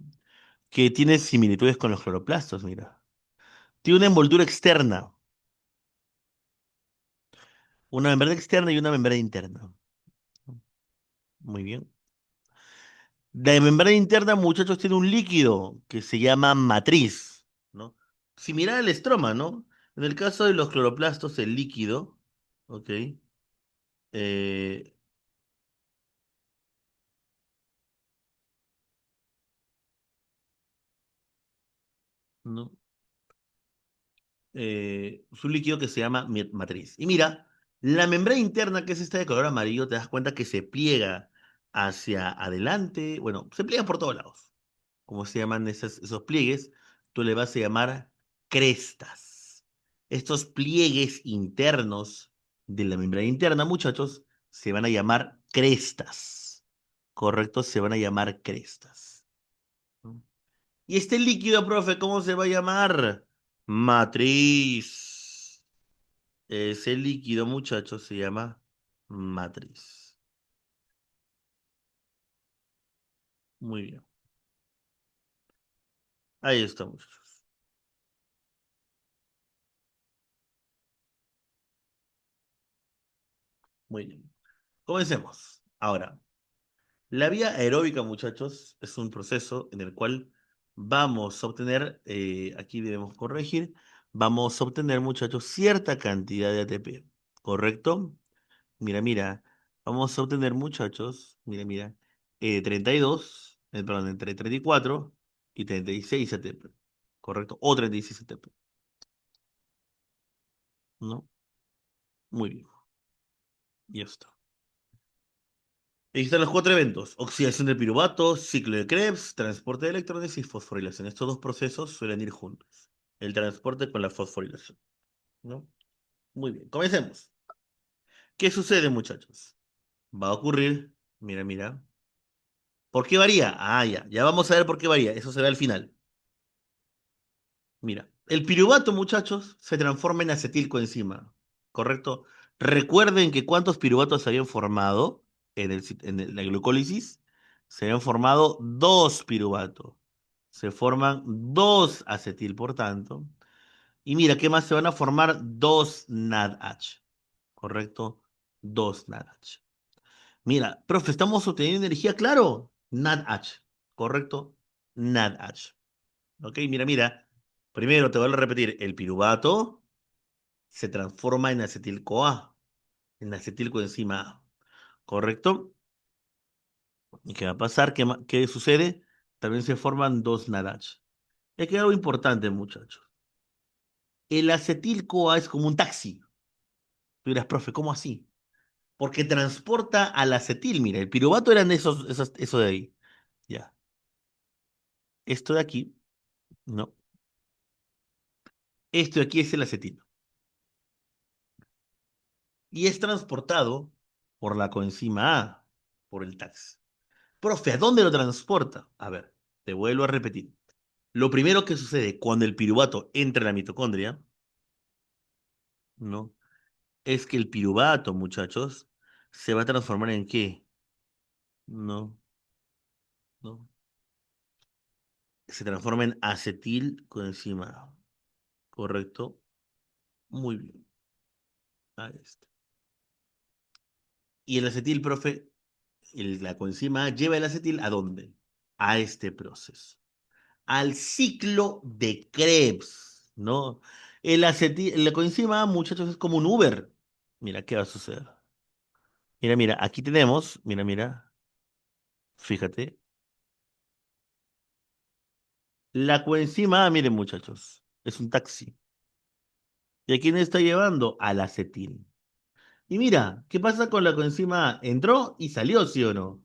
Que tiene similitudes con los cloroplastos, mira. Tiene una envoltura externa, una membrana externa y una membrana interna. Muy bien. La membrana interna, muchachos, tiene un líquido que se llama matriz, ¿no? Similar al estroma, ¿no? En el caso de los cloroplastos, el líquido, ¿ok? Eh, ¿no? Es un líquido que se llama matriz. Y mira, la membrana interna, que es esta de color amarillo, te das cuenta que se pliega hacia adelante, bueno, se pliega por todos lados. ¿Cómo se llaman esos pliegues? Tú le vas a llamar crestas. Estos pliegues internos de la membrana interna, muchachos, se van a llamar crestas. ¿Correcto? Se van a llamar crestas. ¿Y este líquido, profe, cómo se va a llamar? Matriz. Ese líquido, muchachos, se llama matriz. Muy bien. Ahí está, muchachos. Muy bien. Comencemos. Ahora, la vía aeróbica, muchachos, es un proceso en el cual vamos a obtener, aquí debemos corregir, vamos a obtener, muchachos, cierta cantidad de ATP. ¿Correcto? Mira, mira, vamos a obtener, muchachos, mira, mira, 32, perdón, entre 34 y 36 ATP. ¿Correcto? O 36 ATP. ¿No? Muy bien. Y ya está. Ahí están los cuatro eventos: oxidación del piruvato, ciclo de Krebs, transporte de electrones y fosforilación. Estos dos procesos suelen ir juntos. El transporte con la fosforilación, ¿no? Muy bien, comencemos. ¿Qué sucede, muchachos? Va a ocurrir, mira, mira. ¿Por qué varía? Ah, ya vamos a ver por qué varía. Eso será al final. Mira, el piruvato, muchachos, se transforma en acetilcoenzima, ¿correcto? Recuerden que cuántos piruvatos se habían formado la glucólisis. Se habían formado dos piruvatos. Se forman dos acetil, por tanto. Y mira, ¿qué más se van a formar? Dos NADH, ¿correcto? Dos NADH. Mira, profe, estamos obteniendo energía, claro. NADH, ¿correcto? NADH. Ok, mira, mira. Primero te voy a repetir, el piruvato se transforma en acetil-CoA, en acetilcoenzima A. ¿Correcto? ¿Y qué va a pasar? ¿Qué sucede? También se forman dos NADH. Es que hay algo importante, muchachos. El acetil-CoA es como un taxi. Tú dirás, profe, ¿cómo así? Porque transporta al acetil. Mira, el piruvato eran eso de ahí. Ya. Esto de aquí, no. Esto de aquí es el acetil. Y es transportado por la coenzima A, por el taxi. Profe, ¿a dónde lo transporta? A ver, te vuelvo a repetir. Lo primero que sucede cuando el piruvato entra en la mitocondria, ¿no? Es que el piruvato, muchachos, se va a transformar en ¿qué? No, no. Se transforma en acetil coenzima. ¿Correcto? Muy bien. Ahí está. Y el acetil, profe, la coenzima lleva el acetil ¿a dónde? A este proceso. Al ciclo de Krebs, ¿no? La coenzima A, muchachos, es como un Uber. Mira, ¿qué va a suceder? Mira, mira, aquí tenemos, mira, mira, fíjate. La coenzima A, miren, muchachos, es un taxi. ¿Y a quién está llevando? Al acetil. Y mira, ¿qué pasa con la coenzima A? Entró y salió, ¿sí o no?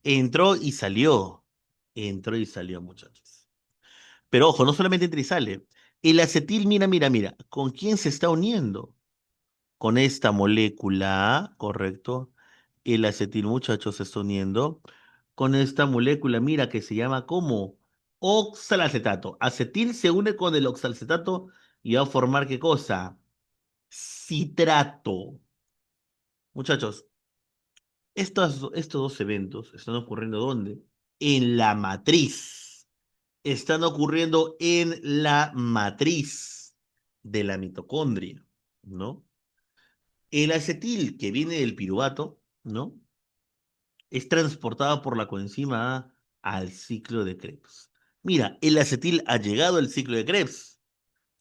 Entró y salió. Entró y salió, muchachos. Pero ojo, no solamente entra y sale. El acetil, mira, mira, mira, ¿con quién se está uniendo? Con esta molécula, correcto. El acetil, muchachos, se está uniendo con esta molécula, mira, que se llama como oxalacetato. Acetil se une con el oxalacetato y va a formar ¿qué cosa? Citrato. Muchachos, estos dos eventos están ocurriendo ¿dónde? En la matriz. Están ocurriendo en la matriz de la mitocondria, ¿no? El acetil que viene del piruvato, ¿no? Es transportado por la coenzima A al ciclo de Krebs. Mira, el acetil ha llegado al ciclo de Krebs.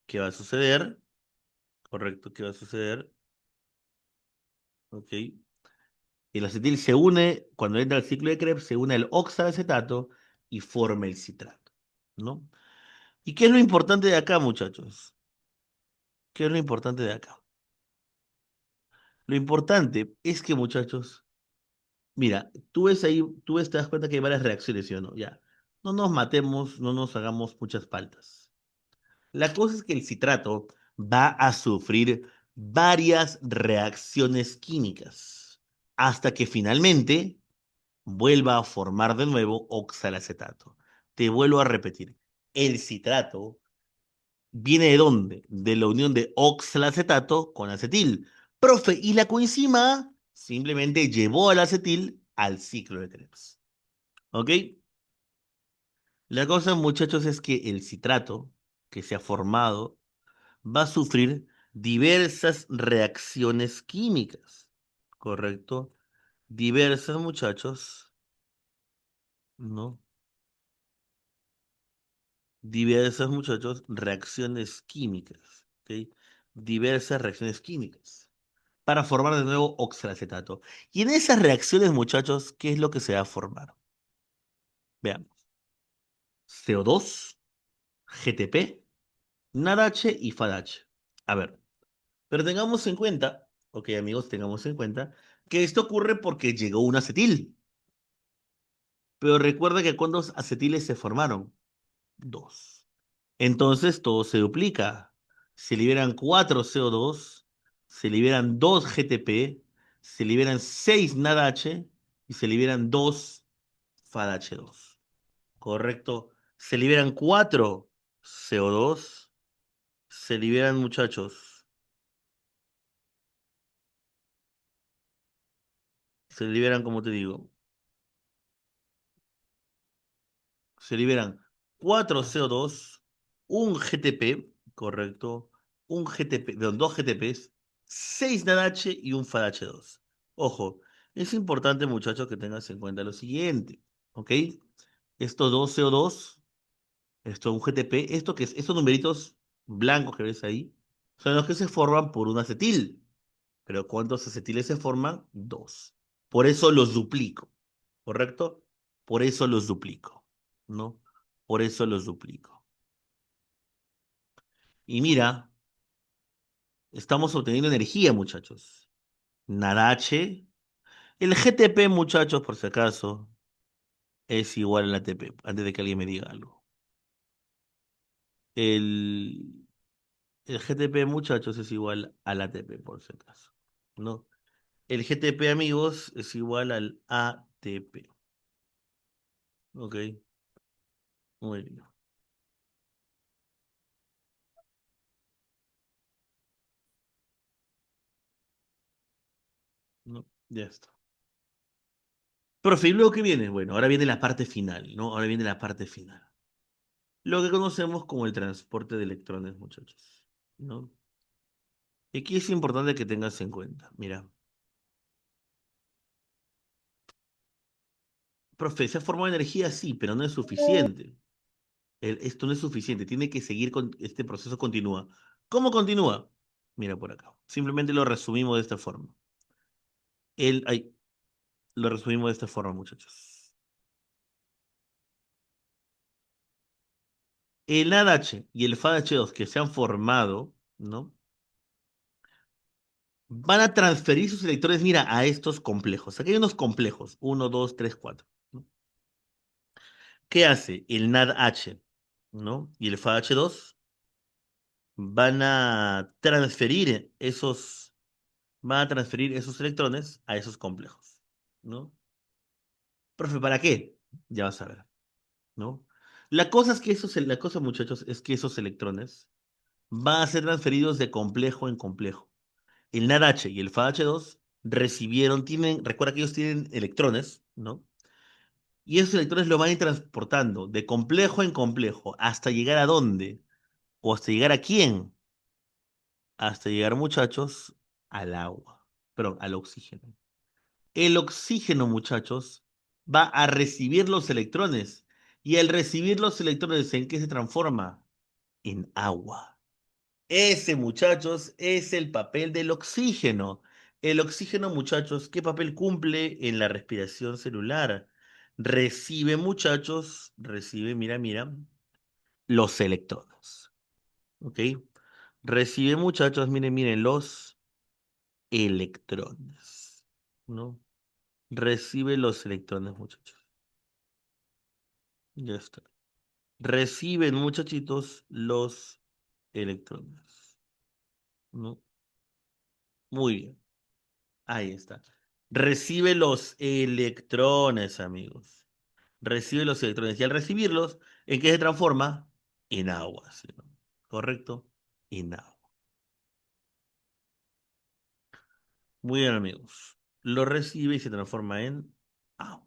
¿Qué va a suceder? Correcto, ¿qué va a suceder? Ok. El acetil se une, cuando entra al ciclo de Krebs, se une al oxalacetato y forma el citrato, ¿no? ¿Y qué es lo importante de acá, muchachos? ¿Qué es lo importante de acá? Lo importante es que, muchachos, mira, te das cuenta que hay varias reacciones, ¿sí o no? Ya. No nos matemos, no nos hagamos muchas faltas. La cosa es que el citrato va a sufrir varias reacciones químicas hasta que finalmente vuelva a formar de nuevo oxalacetato. Te vuelvo a repetir, el citrato viene ¿de dónde? De la unión de oxalacetato con acetil. Profe, y la coenzima simplemente llevó al acetil al ciclo de Krebs. ¿Ok? La cosa, muchachos, es que el citrato que se ha formado va a sufrir diversas reacciones químicas, ¿correcto? Diversas, muchachos, ¿no? Diversas, muchachos, reacciones químicas, ¿ok? Diversas reacciones químicas para formar de nuevo oxalacetato. Y en esas reacciones, muchachos, ¿qué es lo que se va a formar? Veamos. CO2, GTP, NADH y FADH. A ver, pero tengamos en cuenta, ok, amigos, tengamos en cuenta que esto ocurre porque llegó un acetil. Pero recuerda que ¿cuántos acetiles se formaron? Dos. Entonces todo se duplica. Se liberan 4 CO2, se liberan 2 GTP, se liberan 6 NADH y se liberan 2 FADH2. ¿Correcto? Se liberan 4 CO2, se liberan, muchachos, se liberan, como te digo, se liberan 4 CO2, un GTP, correcto, un GTP, perdón, dos GTPs, 6 NADH y un FADH2. Ojo, es importante, muchachos, que tengas en cuenta lo siguiente, ¿ok? Estos dos CO2, esto un GTP, esto que es, estos numeritos blancos que ves ahí, son los que se forman por un acetil. Pero ¿cuántos acetiles se forman? Dos. Por eso los duplico, ¿correcto? Por eso los duplico, ¿no? Por eso los duplico. Y mira, estamos obteniendo energía, muchachos. Nadache. El GTP, muchachos, por si acaso, es igual al ATP, antes de que alguien me diga algo. El, el GTP, muchachos, es igual al ATP, por si acaso, ¿no? El GTP, amigos, es igual al ATP. Ok, muy bien. No, ya está. Profe, ¿y luego qué viene? Bueno, ahora viene la parte final, ¿no? Ahora viene la parte final. Lo que conocemos como el transporte de electrones, muchachos, ¿no? Y aquí es importante que tengas en cuenta. Mira, profe, se ha formado energía, sí, pero no es suficiente. Esto no es suficiente, tiene que seguir con este proceso continúa. ¿Cómo continúa? Mira por acá. Simplemente lo resumimos de esta forma. Ay, lo resumimos de esta forma, muchachos. El NADH y el FADH2 que se han formado, ¿no? Van a transferir sus electrones, mira, a estos complejos. Aquí hay unos complejos, uno, 2, 3, 4. ¿No? ¿Qué hace el NADH, ¿no? Y el FADH2 van a transferir esos electrones a esos complejos, ¿no? Profe, ¿para qué? Ya vas a ver, ¿no? La cosa, muchachos, es que esos electrones van a ser transferidos de complejo en complejo. El NADH y el FADH2 recuerda que ellos tienen electrones, ¿no? Y esos electrones lo van a ir transportando de complejo en complejo hasta llegar a dónde, o hasta llegar a quién, hasta llegar, muchachos, al agua, perdón, al oxígeno. El oxígeno, muchachos, va a recibir los electrones. Y al recibir los electrones, ¿en qué se transforma? En agua. Ese, muchachos, es el papel del oxígeno. El oxígeno, muchachos, ¿qué papel cumple en la respiración celular? Recibe, muchachos, recibe, mira, mira, los electrones. ¿Ok? Recibe, muchachos, miren, miren, los electrones. ¿No? Recibe los electrones, muchachos. Ya está. Reciben, muchachitos, los electrones. ¿No? Muy bien. Ahí está. Recibe los electrones, amigos. Recibe los electrones. Y al recibirlos, ¿en qué se transforma? En agua, ¿sí, no? ¿Correcto? En agua. Muy bien, amigos. Lo recibe y se transforma en agua.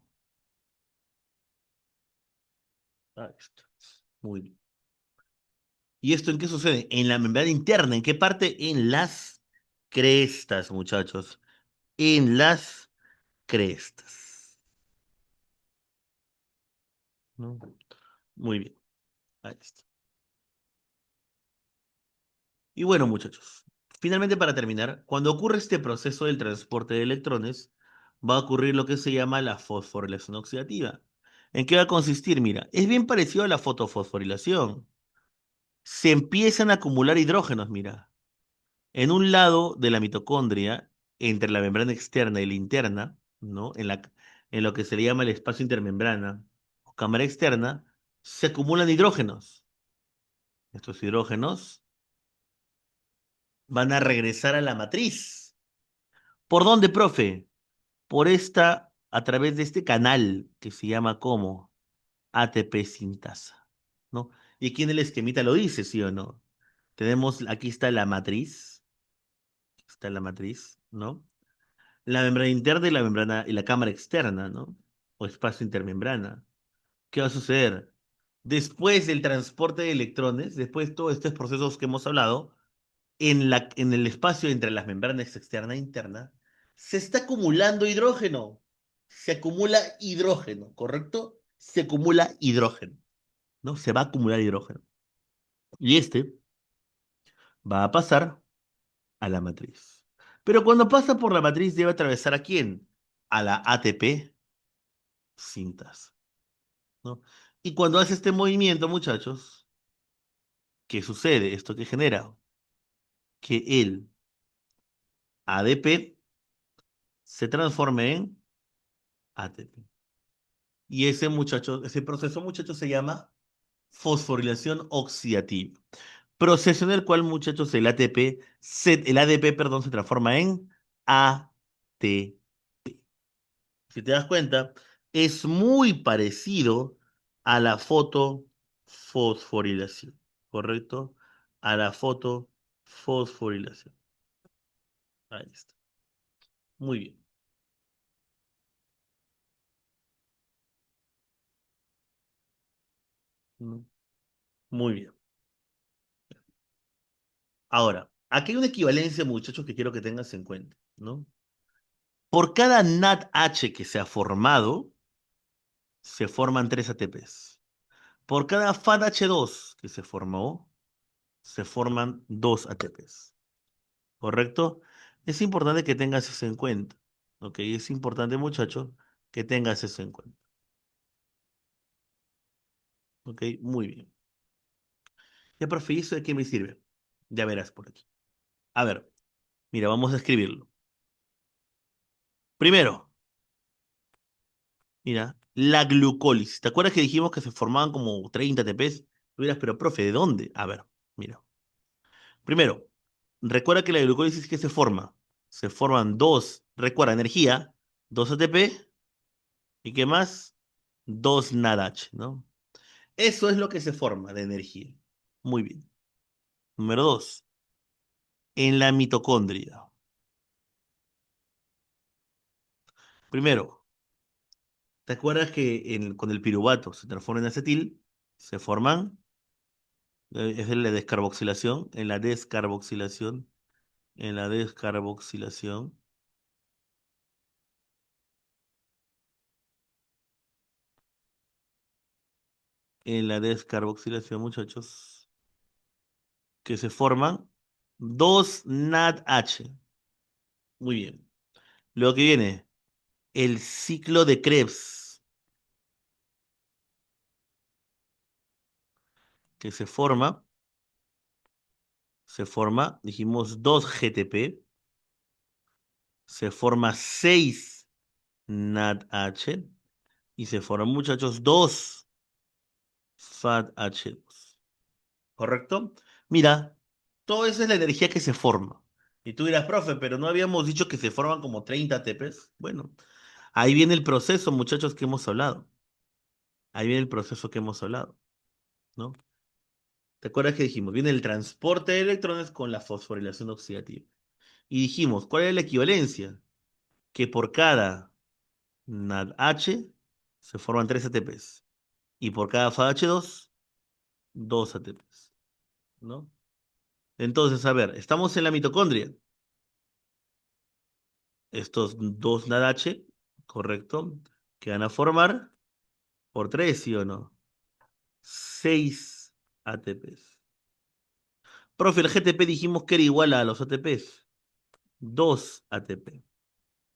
Ahí está. Muy bien. ¿Y esto en qué sucede? En la membrana interna. ¿En qué parte? En las crestas, muchachos. En las crestas. ¿No? Muy bien. Ahí está. Y bueno, muchachos, finalmente para terminar, cuando ocurre este proceso del transporte de electrones, va a ocurrir lo que se llama la fosforilación oxidativa. ¿En qué va a consistir? Mira, es bien parecido a la fotofosforilación. Se empiezan a acumular hidrógenos, mira, en un lado de la mitocondria, entre la membrana externa y la interna, ¿no? En lo que se le llama el espacio intermembrana o cámara externa, se acumulan hidrógenos. Estos hidrógenos van a regresar a la matriz. ¿Por dónde, profe? A través de este canal que se llama como ATP sintasa, ¿no? Y aquí en el esquemita lo dice, ¿sí o no? Aquí está la matriz, ¿no? La membrana interna y la membrana y la cámara externa, ¿no? O espacio intermembrana. ¿Qué va a suceder? Después del transporte de electrones, después de todos estos procesos que hemos hablado, en el espacio entre las membranas externa e interna, se está acumulando hidrógeno. Se acumula hidrógeno, ¿correcto? Se acumula hidrógeno, ¿no? Se va a acumular hidrógeno. Y este va a pasar a la matriz. Pero cuando pasa por la matriz debe atravesar ¿a quién? A la ATP sintasa, ¿no? Y cuando hace este movimiento, muchachos, ¿qué sucede? ¿Esto qué genera? Que el ADP se transforme en ATP. Y ese proceso, muchachos, se llama fosforilación oxidativa. Proceso en el cual, muchachos, el ADP, perdón, se transforma en ATP. Si te das cuenta, es muy parecido a la fotofosforilación, ¿correcto? A la fotofosforilación. Ahí está. Muy bien. Mm, Muy bien. Ahora, aquí hay una equivalencia, muchachos, que quiero que tengas en cuenta, ¿no? Por cada NADH que se ha formado, se forman 3 ATPs. Por cada FADH2 que se formó, se forman 2 ATPs. ¿Correcto? Es importante que tengas eso en cuenta. ¿Ok? Es importante, muchacho, que tengas eso en cuenta. ¿Ok? Muy bien. Ya, profe, ¿y eso de qué me sirve? Ya verás por aquí. A ver, mira, vamos a escribirlo. Primero, mira, la glucólisis. ¿Te acuerdas que dijimos que se formaban como 30 ATPs? Tú dirás, pero profe, ¿de dónde? A ver, mira. Primero, recuerda que la glucólisis, ¿qué se forma? Se forman dos, recuerda, energía, 2 ATP, ¿y qué más? 2 NADH, ¿no? Eso es lo que se forma de energía. Muy bien. Número 2, en la mitocondria. Primero, ¿te acuerdas que con el piruvato se transforma en acetil? Se forman, es en la descarboxilación, en la descarboxilación, en la descarboxilación, muchachos, que se forman 2 NADH. Muy bien. Luego que viene el ciclo de Krebs, que dijimos 2 GTP, se forma 6 NADH y se forman, muchachos, 2 FADH2. ¿Correcto? Mira, todo eso es la energía que se forma. Y tú dirás, profe, pero no habíamos dicho que se forman como 30 ATPs. Bueno, ahí viene el proceso, muchachos, que hemos hablado. Ahí viene el proceso que hemos hablado, ¿no? ¿Te acuerdas que dijimos? Viene el transporte de electrones con la fosforilación oxidativa. Y dijimos, ¿cuál es la equivalencia? Que por cada NADH se forman 3 ATPs. Y por cada FADH2, 2 ATPs, ¿no? Entonces, a ver, estamos en la mitocondria. Estos 2 NADH, correcto, que van a formar por 3, ¿sí o no? 6 ATPs. Profe, el GTP dijimos que era igual a los ATPs. 2 ATP.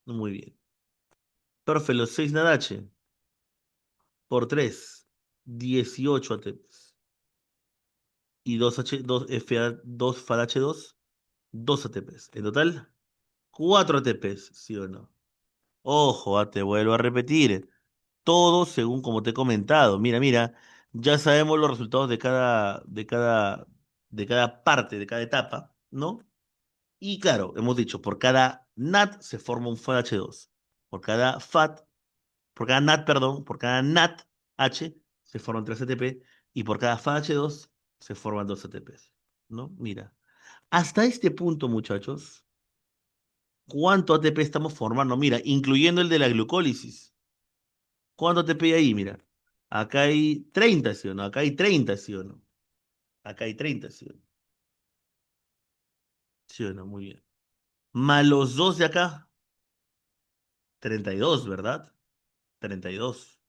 Muy bien. Profe, los 6 NADH por 3, 18 ATPs. Y 2 FADH2, 2 ATPs. En total, 4 ATPs, ¿sí o no? Ojo, te vuelvo a repetir. Todo según como te he comentado. Mira, mira, ya sabemos los resultados de cada parte, de cada etapa, ¿no? Y claro, hemos dicho, por cada NAT se forma un FADH2. Por cada FAT, por cada NAT, perdón, por cada NAT-H se forman 3 ATP y por cada FADH2 se forman 2 ATPs, ¿no? Mira, hasta este punto, muchachos, ¿cuánto ATP estamos formando? Mira, incluyendo el de la glucólisis. ¿Cuánto ATP hay ahí? Mira, acá hay 30, ¿sí o no? Acá hay 30, ¿sí o no? Acá hay 30, ¿sí o no? ¿Sí o no? Muy bien. Más los dos de acá, 32, ¿verdad? 32,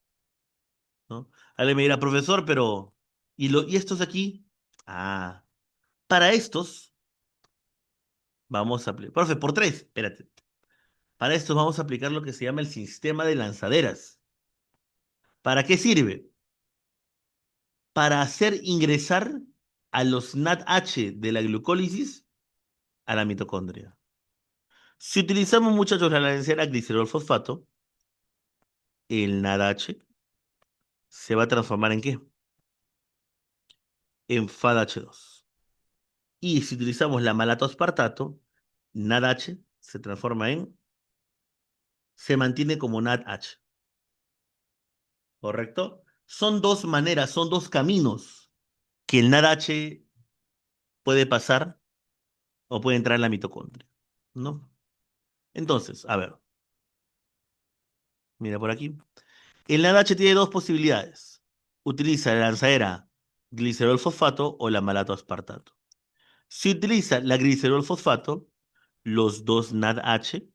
¿no? Alguien me dirá, profesor, pero ¿y estos de aquí? Ah, para estos vamos a aplicar, profe, por 3, espérate. Para estos vamos a aplicar lo que se llama el sistema de lanzaderas. ¿Para qué sirve? Para hacer ingresar a los NADH de la glucólisis a la mitocondria. Si utilizamos, muchachos, la lancera glicerol fosfato, el NADH se va a transformar ¿en qué? En FADH2. Y si utilizamos la malatoaspartato, NADH se transforma se mantiene como NADH, ¿correcto? Son dos maneras, son dos caminos que el NADH puede pasar o puede entrar en la mitocondria, ¿no? Entonces, a ver, mira por aquí. El NADH tiene dos posibilidades. Utiliza la lanzadera glicerol fosfato o la malatoaspartato. Si utiliza la glicerol fosfato, los dos NADH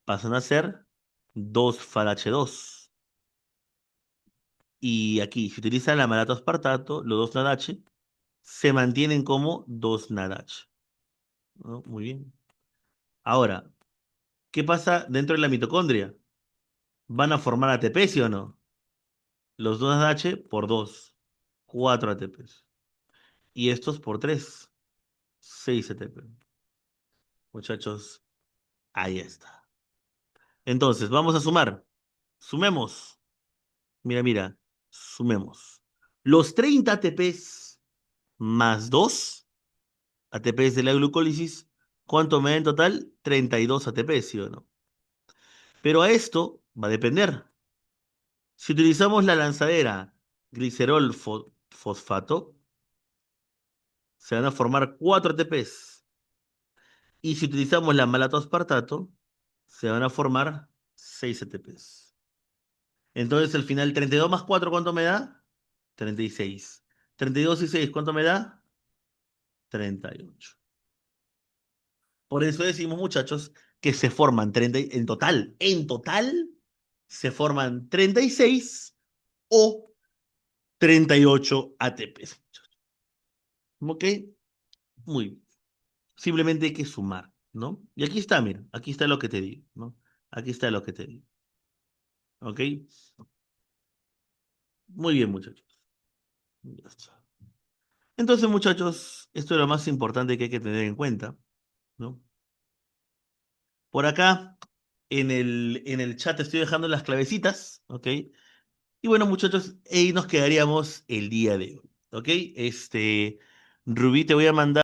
pasan a ser 2 FADH2. Y aquí, si utiliza la malatoaspartato, los dos NADH se mantienen como 2 NADH, ¿no? Muy bien. Ahora, ¿qué pasa dentro de la mitocondria? ¿Van a formar ATP, sí o no? Los 2 NADH por 2, 4 ATPs. Y estos por 3, 6 ATP. Muchachos, ahí está. Entonces, vamos a sumar. Sumemos. Mira, mira. Sumemos. Los 30 ATPs más 2 ATPs de la glucólisis, ¿cuánto me da en total? 32 ATPs, ¿sí o no? Pero a esto va a depender. Si utilizamos la lanzadera glicerol fosfato, se van a formar 4 ATPs. Y si utilizamos la malatoaspartato, se van a formar 6 ATPs. Entonces, al final, 32 más 4, ¿cuánto me da? 36. 32 y 6, ¿cuánto me da? 38. Por eso decimos, muchachos, que se forman 30, en total, se forman 36 o 38 ATPs. ¿Ok? Muy bien. Simplemente hay que sumar, ¿no? Y aquí está, mira, aquí está lo que te digo, ¿no? Aquí está lo que te digo. ¿Ok? Muy bien, muchachos. Ya está. Entonces, muchachos, esto es lo más importante que hay que tener en cuenta, ¿no? Por acá, en el chat estoy dejando las clavecitas, ¿ok? Y bueno, muchachos, ahí nos quedaríamos el día de hoy, ¿ok? Rubí, te voy a mandar.